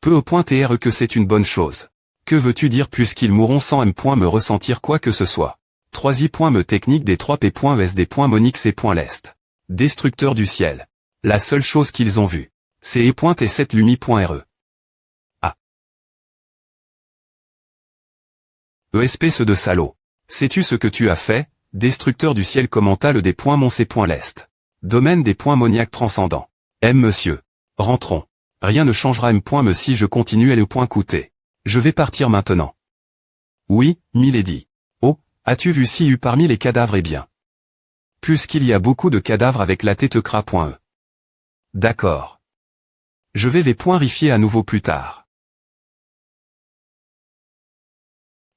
A: Peu au .tr que c'est une bonne chose. Que veux-tu dire puisqu'ils mourront sans me ressentir quoi que ce soit? 3i.me technique des 3p.esd.monix et .lest. Destructeur du ciel. La seule chose qu'ils ont vue. C'est et.t7 lumi.re. Espèce de salaud. Sais-tu ce que tu as fait, destructeur du ciel? Commenta le des.monc.lest. Domaine des .moniaque transcendant. Monsieur. Rentrons. Rien ne changera me si je continue à le coûter. Je vais partir maintenant. Oui, milady. Oh, as-tu vu si parmi les cadavres est bien? Puisqu'il y a beaucoup de cadavres avec la tête.e. D'accord. Je vais vérifier à nouveau plus tard.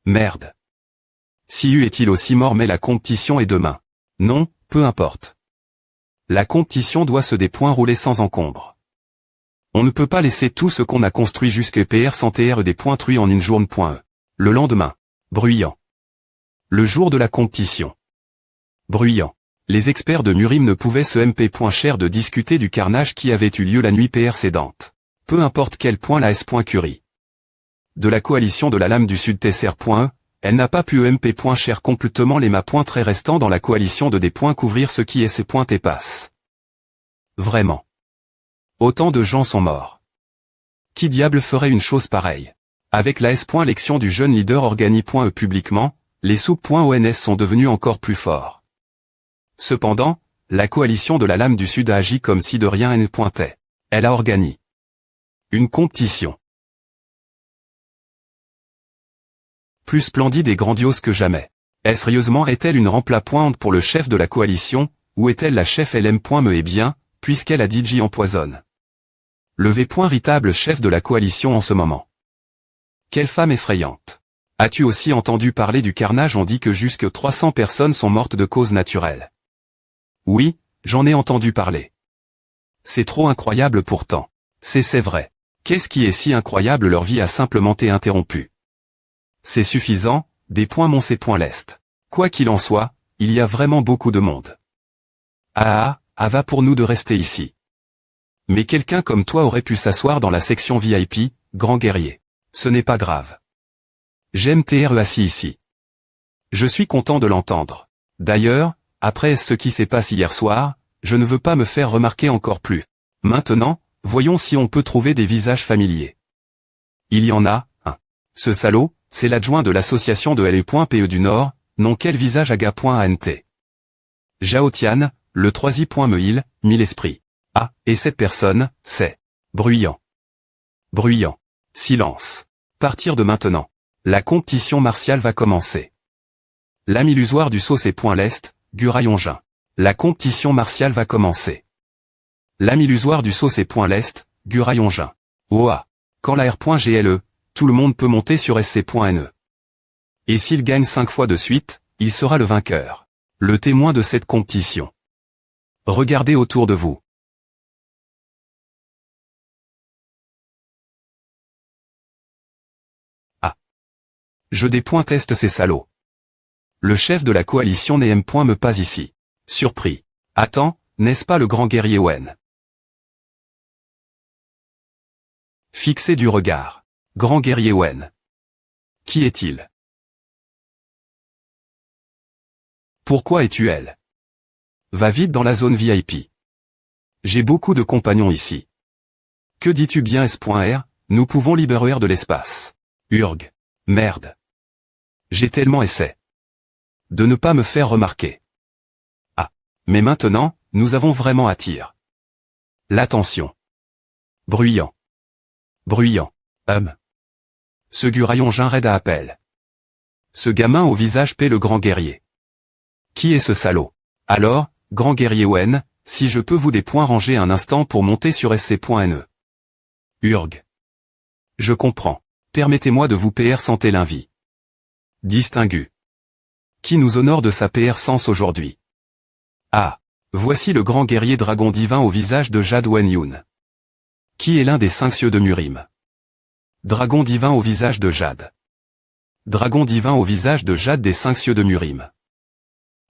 A: Merde. Si est-il aussi mort mais la compétition est demain? Non, peu importe. La compétition doit se rouler sans encombre. On ne peut pas laisser tout ce qu'on a construit jusqu'à PR sans TR des truits en une journée.e. Le lendemain. Bruyant. Le jour de la compétition. Bruyant. Les experts de Murim ne pouvaient se cher de discuter du carnage qui avait eu lieu la nuit précédente. Peu importe quel point la S.Curie. De la coalition de la lame du Sud TSR.e, elle n'a pas pu cher complètement les très restants dans la coalition de des points couvrir ce qui est ces points et passe. Vraiment. Autant de gens sont morts. Qui diable ferait une chose pareille? Avec la S.Lection du jeune leader Organi.e publiquement, les sous.ons sont devenus encore plus forts. Cependant, la coalition de la lame du Sud a agi comme si de rien ne pointait. Elle a organisé une compétition plus splendide et grandiose que jamais. Sérieusement est-elle une rempla-pointe pour le chef de la coalition, ou est-elle la chef LM.me? Eh bien, puisqu'elle a DJ empoisonne. Le V.ritable chef de la coalition en ce moment. Quelle femme effrayante. As-tu aussi entendu parler du carnage? On dit que jusque 300 personnes sont mortes de cause naturelle. Oui, j'en ai entendu parler. C'est trop incroyable pourtant. C'est vrai. Qu'est-ce qui est si incroyable? Leur vie a simplement été interrompue. C'est suffisant, des points Mons et points l'Est. Quoi qu'il en soit, il y a vraiment beaucoup de monde. Va pour nous de rester ici. Mais quelqu'un comme toi aurait pu s'asseoir dans la section VIP, grand guerrier. Ce n'est pas grave. J'aime t'être assis ici. Je suis content de l'entendre. D'ailleurs, après ce qui s'est passé hier soir, je ne veux pas me faire remarquer encore plus. Maintenant, voyons si on peut trouver des visages familiers. Il y en a, un. Ce salaud, c'est l'adjoint de l'association de LE.PE du Nord, non quel visage aga.ant. Zhao Tian, le 3i.meil, 1000 esprits. Ah, et cette personne, c'est bruyant. Bruyant. Silence. Partir de maintenant. La compétition martiale va commencer. L'âme illusoire du sauce et point l'Est, Gurayongin. La compétition martiale va commencer. L'âme illusoire du sauce et point l'Est, Gurayongin. Oa. Quand la R.GLE, tout le monde peut monter sur SC.NE. Et s'il gagne 5 fois de suite, il sera le vainqueur. Le témoin de cette compétition. Regardez autour de vous. Je dépointeste ces salauds. Le chef de la coalition n'aime point me pas ici. Surpris. Attends, n'est-ce pas le grand guerrier Wen? Fixé du regard. Grand guerrier Wen. Qui est-il? Pourquoi es-tu elle? Va vite dans la zone VIP. J'ai beaucoup de compagnons ici. Que dis-tu bien S.R, nous pouvons libérer de l'espace. Urg. Merde. J'ai tellement essayé de ne pas me faire remarquer. Ah. Mais maintenant, nous avons vraiment attiré l'attention. Bruyant. Bruyant. Ce Gurayongin raide à appel. Ce gamin au visage paie le grand guerrier. Qui est ce salaud? Alors, grand guerrier Wen, si je peux vous des points ranger un instant pour monter sur SC.NE. Urg. Je comprends. Permettez-moi de vous PR santé l'invit. Distingu. Qui nous honore de sa PR sens aujourd'hui? Ah. Voici le grand guerrier dragon divin au visage de Jade Wen-Yun. Qui est l'un des 5 cieux de Murim? Dragon divin au visage de Jade. Dragon divin au visage de Jade des 5 cieux de Murim.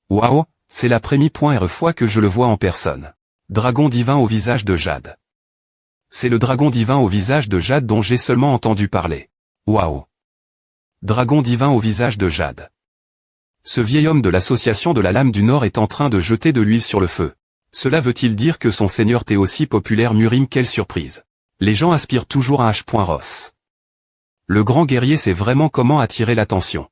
A: Waouh, c'est la première fois que je le vois en personne. Dragon divin au visage de Jade. C'est le dragon divin au visage de Jade dont j'ai seulement entendu parler. Waouh. Dragon divin au visage de Jade. Ce vieil homme de l'association de la Lame du Nord est en train de jeter de l'huile sur le feu. Cela veut-il dire que son seigneur est aussi populaire? Murim? Quelle surprise. Les gens aspirent toujours à H.Ross. Le grand guerrier sait vraiment comment attirer l'attention.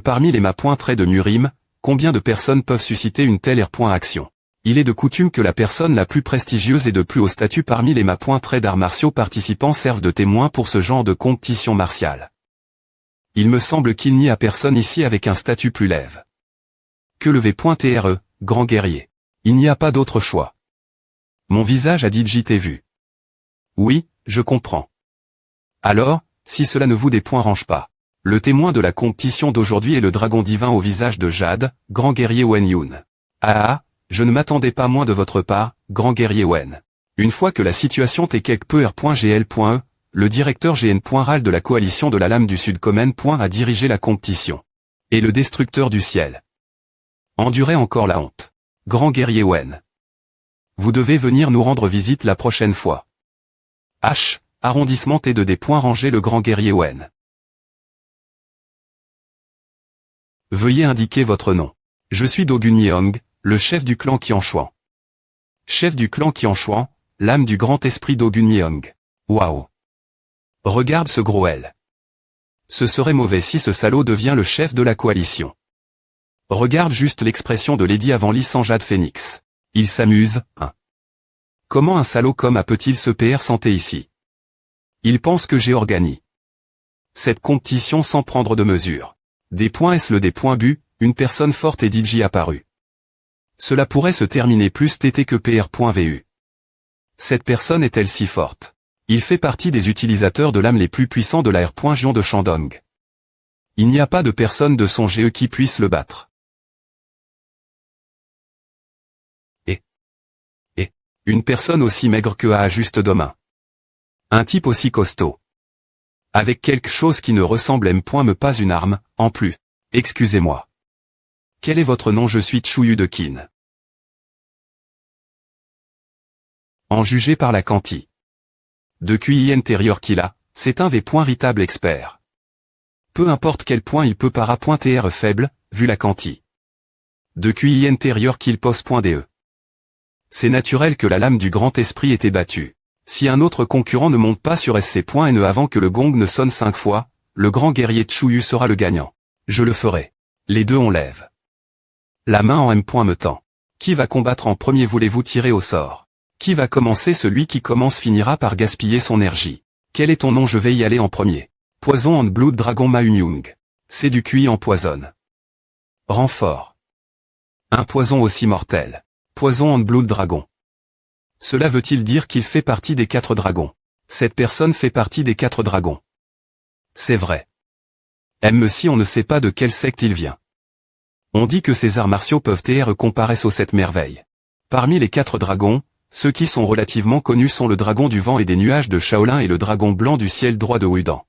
A: Parmi les traits de Murim, combien de personnes peuvent susciter une telle action? Il est de coutume que la personne la plus prestigieuse et de plus haut statut parmi les traits d'arts martiaux participants servent de témoin pour ce genre de compétition martiale. Il me semble qu'il n'y a personne ici avec un statut plus lève que le V.TRE, grand guerrier. Il n'y a pas d'autre choix. Mon visage a dit JT vu. Oui, je comprends. Alors, si cela ne vous dérange pas. Le témoin de la compétition d'aujourd'hui est le dragon divin au visage de Jade, grand guerrier Wen-Yun. Je ne m'attendais pas moins de votre part, grand guerrier Wen. Une fois que la situation est quelque peu R.GL.E, le directeur GN.RAL de la coalition de la Lame du Sud Common. A dirigé la compétition. Et le destructeur du ciel. Endurez encore la honte. Grand guerrier Wen. Vous devez venir nous rendre visite la prochaine fois. Arrondissement T2 des points rangés le grand guerrier Wen. Veuillez indiquer votre nom. Je suis Dogun Myong, le chef du clan Qianshuan. Chef du clan Qianshuan, l'âme du grand esprit Dogun Myong. Waouh. Regarde ce gros L. Ce serait mauvais si ce salaud devient le chef de la coalition. Regarde juste l'expression de Lady Avanly sans Jade Phoenix. Il s'amuse, hein. Comment un salaud comme a peut-il se PR santé ici? Il pense que j'ai organisé cette compétition sans prendre de mesures. Des points S le des points bu, une personne forte et DJ apparue. Cela pourrait se terminer plus TT que PR.VU. Cette personne est-elle si forte? Il fait partie des utilisateurs de l'âme les plus puissants de la R. de Shandong. Il n'y a pas de personne de son GE qui puisse le battre. Et une personne aussi maigre que A juste demain. Un type aussi costaud. Avec quelque chose qui ne ressemble M. pas une arme, en plus. Excusez-moi. Quel est votre nom? Je suis Chuyu de Qin. En juger par la quanti de QI intérieur qu'il a, c'est un véritable expert. Peu importe quel point il peut para.tr faible, vu la quanti de QI intérieur qu'il pose.de. C'est naturel que la lame du grand esprit était battue. Si un autre concurrent ne monte pas sur SC.ne avant que le gong ne sonne 5 fois, le grand guerrier Chuyu sera le gagnant. Je le ferai. Les deux on lève la main en M. me tend. Qui va combattre en premier? Voulez-vous tirer au sort? Qui va commencer? Celui qui commence finira par gaspiller son énergie. Quel est ton nom? Je vais y aller en premier. Poison and Blood Dragon Ma-Unyung. C'est du QI empoisonne. Renfort. Un poison aussi mortel. Poison and Blood Dragon. Cela veut-il dire qu'il fait partie des 4 dragons? Cette personne fait partie des 4 dragons. C'est vrai. Même si on ne sait pas de quelle secte il vient. On dit que ces arts martiaux peuvent être comparaissent aux 7 merveilles. Parmi les 4 dragons, ceux qui sont relativement connus sont le dragon du vent et des nuages de Shaolin et le dragon blanc du ciel droit de Wudan.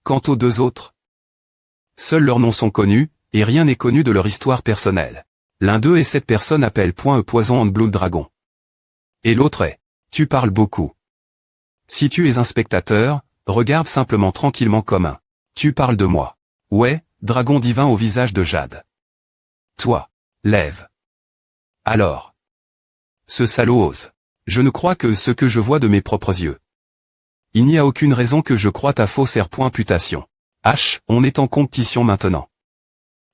A: Quant aux 2 autres, seuls leurs noms sont connus, et rien n'est connu de leur histoire personnelle. L'un d'eux est cette personne appelle Poison and Blood Dragon. Et l'autre est, tu parles beaucoup. Si tu es un spectateur, regarde simplement tranquillement comme un. Tu parles de moi. Ouais, dragon divin au visage de jade. Toi, lève. Alors. Ce salaud ose. Je ne crois que ce que je vois de mes propres yeux. Il n'y a aucune raison que je croie ta fausse R.putation. On est en compétition maintenant.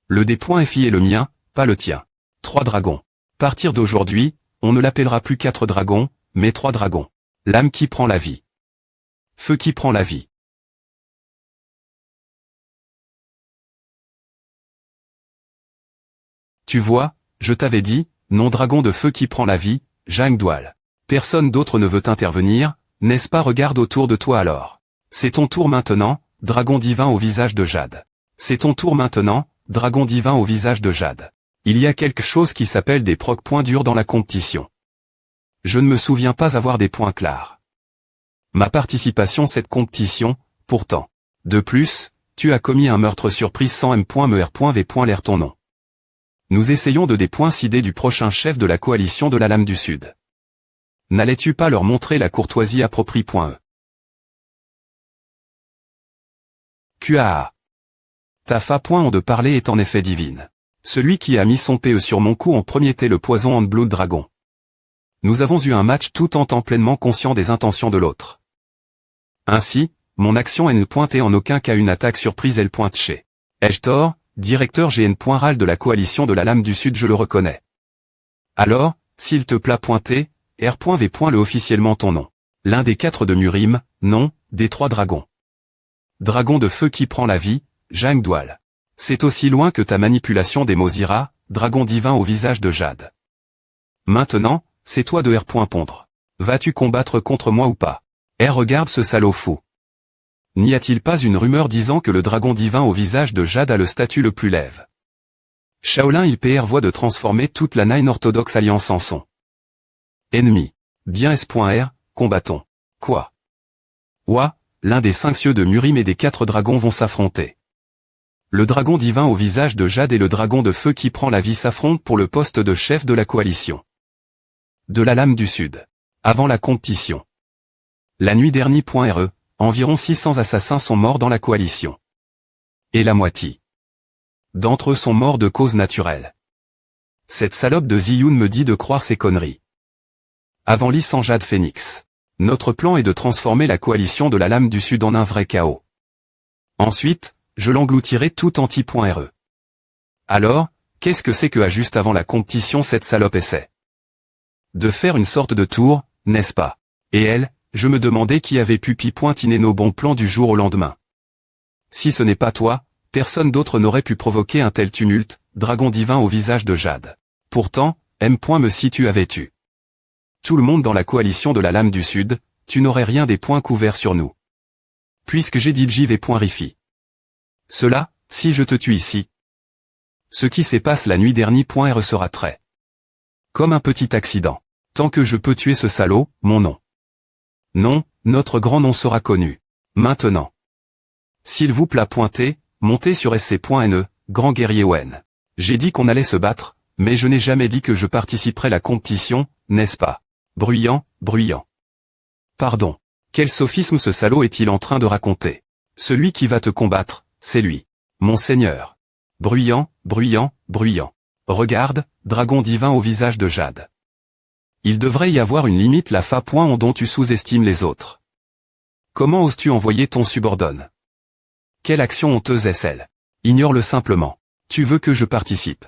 A: Le D.FI est le mien, pas le tien. 3 dragons. Partir d'aujourd'hui, on ne l'appellera plus 4 dragons, mais 3 dragons. L'âme qui prend la vie. Feu qui prend la vie. Tu vois, je t'avais dit, non dragon de feu qui prend la vie, Zhang Dual. Personne d'autre ne veut intervenir, n'est-ce pas? Regarde autour de toi alors. C'est ton tour maintenant, dragon divin au visage de jade. C'est ton tour maintenant, dragon divin au visage de jade. Il y a quelque chose qui s'appelle des points durs dans la compétition. Je ne me souviens pas avoir des points clairs. Ma participation cette compétition, pourtant. De plus, tu as commis un meurtre surprise sans M.me.v. L'air ton nom. Nous essayons de décider du prochain chef de la coalition de la Lame du Sud. N'allais-tu pas leur montrer la courtoisie appropriée.e? QAA. Ta façon de parler est en effet divine. Celui qui a mis son PE sur mon cou en premier était le Poison and Blood Dragon. Nous avons eu un match tout en étant pleinement conscient des intentions de l'autre. Ainsi, mon action ne pointait en aucun cas une attaque surprise. Elle pointe chez Ejtor, directeur GN.RAL de la coalition de la Lame du Sud. Je le reconnais. Alors, s'il te plaît pointer, R.V. le officiellement ton nom. L'un des 4 de Murim, non, des 3 dragons. Dragon de feu qui prend la vie, Zhang Dual. C'est aussi loin que ta manipulation des Mozira, dragon divin au visage de jade. Maintenant, c'est toi de R. Pondre. Vas-tu combattre contre moi ou pas? Regarde ce salaud fou. N'y a-t-il pas une rumeur disant que le dragon divin au visage de jade a le statut le plus lève? Shaolin il voit de transformer toute la Nine Orthodox Alliance en son ennemi. Bien S.R, combattons. Quoi? Ouah, l'un des 5 cieux de Murim et des 4 dragons vont s'affronter. Le dragon divin au visage de jade et le dragon de feu qui prend la vie s'affrontent pour le poste de chef de la coalition de la Lame du Sud. Avant la compétition. La nuit dernière.re, environ 600 assassins sont morts dans la coalition. Et la moitié d'entre eux sont morts de cause naturelle. Cette salope de Ziyun me dit de croire ces conneries. Avant Lee sans Jade Phoenix. Notre plan est de transformer la coalition de la Lame du Sud en un vrai chaos. Ensuite, je l'engloutirai tout anti.re. Alors, qu'est-ce que c'est que juste avant la compétition cette salope essaie de faire une sorte de tour, n'est-ce pas? Et elle, je me demandais qui avait pu pointiner nos bons plans du jour au lendemain. Si ce n'est pas toi, personne d'autre n'aurait pu provoquer un tel tumulte, dragon divin au visage de jade. Pourtant, M. me situe avait tu. Tout le monde dans la coalition de la Lame du Sud, tu n'aurais rien des points couverts sur nous. Puisque j'ai dit JV.Rifi. Cela, si je te tue ici. Ce qui s'est passé la nuit dernière.R sera très. Comme un petit accident. Tant que je peux tuer ce salaud, mon nom. Non, notre grand nom sera connu. Maintenant. S'il vous plaît pointez, montez sur sc.ne, grand guerrier ON. J'ai dit qu'on allait se battre, mais je n'ai jamais dit que je participerais à la compétition, n'est-ce pas? Bruyant, bruyant. Pardon. Quel sophisme ce salaud est-il en train de raconter? Celui qui va te combattre, c'est lui. Mon seigneur. Bruyant, bruyant, bruyant. Regarde, dragon divin au visage de jade. Il devrait y avoir une limite la fa. Dont tu sous-estimes les autres. Comment oses-tu envoyer ton subordonne? Quelle action honteuse est celle? Ignore-le simplement. Tu veux que je participe.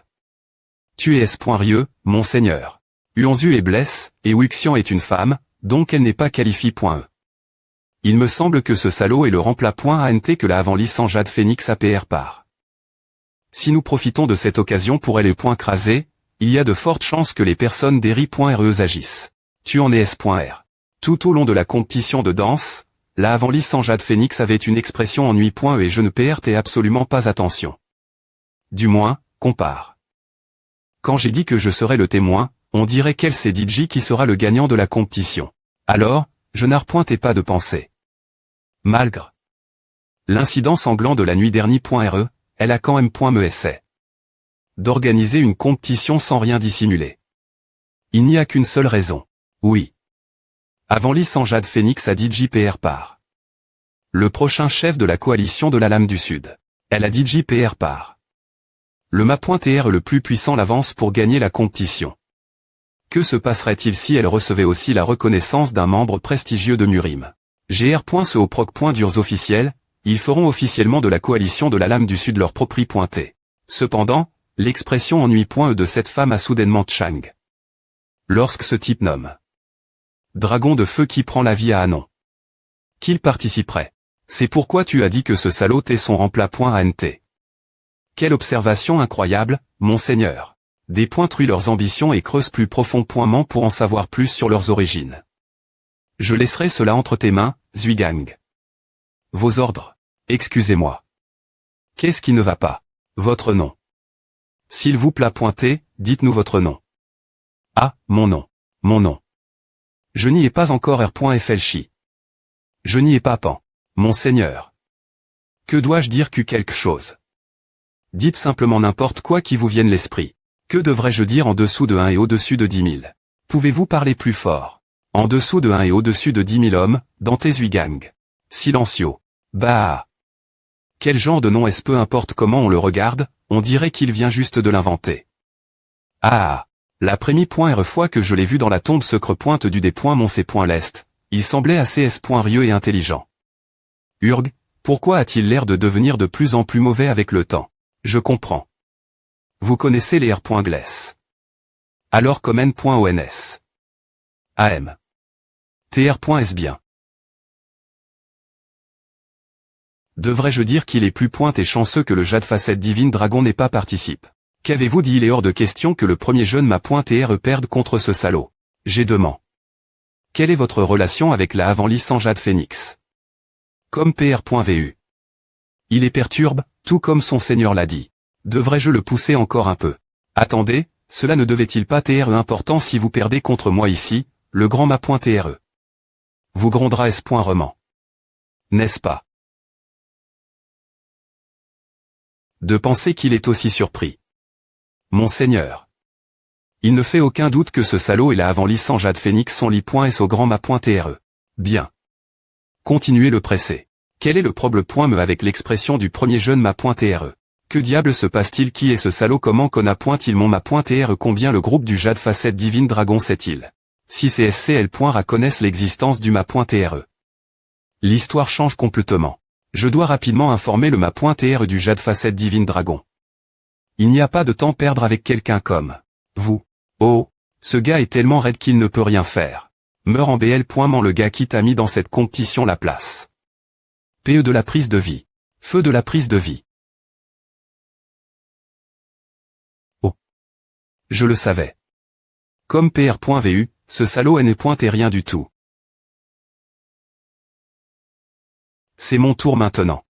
A: Tu es S.Rieux, mon seigneur. Uonzu est blesse, et Wuxian est une femme, donc elle n'est pas qualifiée.E. Il me semble que ce salaud est le remplat.ant que la avant-licence Jade Phoenix APR part. Si nous profitons de cette occasion pour aller .craser, il y a de fortes chances que les personnes d'Eri.RE agissent. Tu en es S.R. Tout au long de la compétition de danse, la avant-licence Jade Phoenix avait une expression ennui.E et je ne prêtais absolument pas attention. Du moins, compare. Quand j'ai dit que je serais le témoin, on dirait qu'elle c'est DJ qui sera le gagnant de la compétition. Alors, je n'arpointais pas de pensée. Malgré l'incident sanglant de la nuit dernière.RE, elle a quand même me essai d'organiser une compétition sans rien dissimuler. Il n'y a qu'une seule raison. Oui. Avant licence Jade Phoenix a dit JPR part. Le prochain chef de la coalition de la Lame du Sud. Elle a dit JPR part. Le mâ.TR le plus puissant l'avance pour gagner la compétition. Que se passerait-il si elle recevait aussi la reconnaissance d'un membre prestigieux de Murim? GR.se au proc.durs officiels, ils feront officiellement de la coalition de la Lame du Sud leur propri.t. Cependant, l'expression ennui.e de cette femme a soudainement Chang. Lorsque ce type nomme dragon de feu qui prend la vie à Anon. Qu'il participerait. C'est pourquoi tu as dit que ce salaud est son remplat.ant. Quelle observation incroyable, monseigneur. Des truient leurs ambitions et creusent plus profondément pour en savoir plus sur leurs origines. Je laisserai cela entre tes mains, Zuigang. Vos ordres. Excusez-moi. Qu'est-ce qui ne va pas? Votre nom. S'il vous plaît pointez, dites-nous votre nom. Ah, mon nom. Mon nom. Je n'y ai pas encore R.Flchi. Je n'y ai pas pan. Monseigneur. Que dois-je dire que quelque chose? Dites simplement n'importe quoi qui vous vienne l'esprit. Que devrais-je dire en dessous de 1 et au-dessus de 10 000? Pouvez-vous parler plus fort? En dessous de 1 et au-dessus de 10 000 hommes, dans tes Zuigang. Silencio. Bah. Quel genre de nom est-ce? Peu importe comment on le regarde, on dirait qu'il vient juste de l'inventer. Ah. La première fois que je l'ai vu dans la tombe secre du D.Mon.C.L'Est, il semblait assez S.Rieux et intelligent. Urg, pourquoi a-t-il l'air de devenir de plus en plus mauvais avec le temps? Je comprends. Vous connaissez les R.Gless. Alors comme N.ONS. AM. TR.S bien. Devrais-je dire qu'il est plus et chanceux que le Jade Facette Divine Dragon n'ait pas participe? Qu'avez-vous dit? Il est hors de question que le premier jeune mâ.TR perde contre ce salaud. J'ai demandé. Quelle est votre relation avec la avant-licence Jade Phoenix? Comme PR.VU. Il est perturbe, tout comme son seigneur l'a dit. Devrais-je le pousser encore un peu? Attendez, cela ne devait-il pas être important si vous perdez contre moi ici, le grand mâ.TRE? Vous grondera S.Roman. N'est-ce pas? De penser qu'il est aussi surpris. Monseigneur. Il ne fait aucun doute que ce salaud et la avant-licence Jade Phoenix sont li.s au grand mâ.TRE. Bien. Continuez le presser. Quel est le problème avec l'expression du premier jeune mâ.TRE? Que diable se passe-t-il? Qui est ce salaud? Comment conna.il mon mâ.TRE? Combien le groupe du Jade Facette Divine Dragon sait-il? Si ces SCL. Reconnaissent l'existence du mâ.TRE. L'histoire change complètement. Je dois rapidement informer le mâ.TRE du Jade Facette Divine Dragon. Il n'y a pas de temps à perdre avec quelqu'un comme vous. Oh, ce gars est tellement raide qu'il ne peut rien faire. Meurs en BL. Le gars qui t'a mis dans cette compétition la place. PE de la prise de vie. Feu de la prise de vie. Oh. Je le savais. Comme PR.VU, ce salaud n'est rien du tout. C'est mon tour maintenant.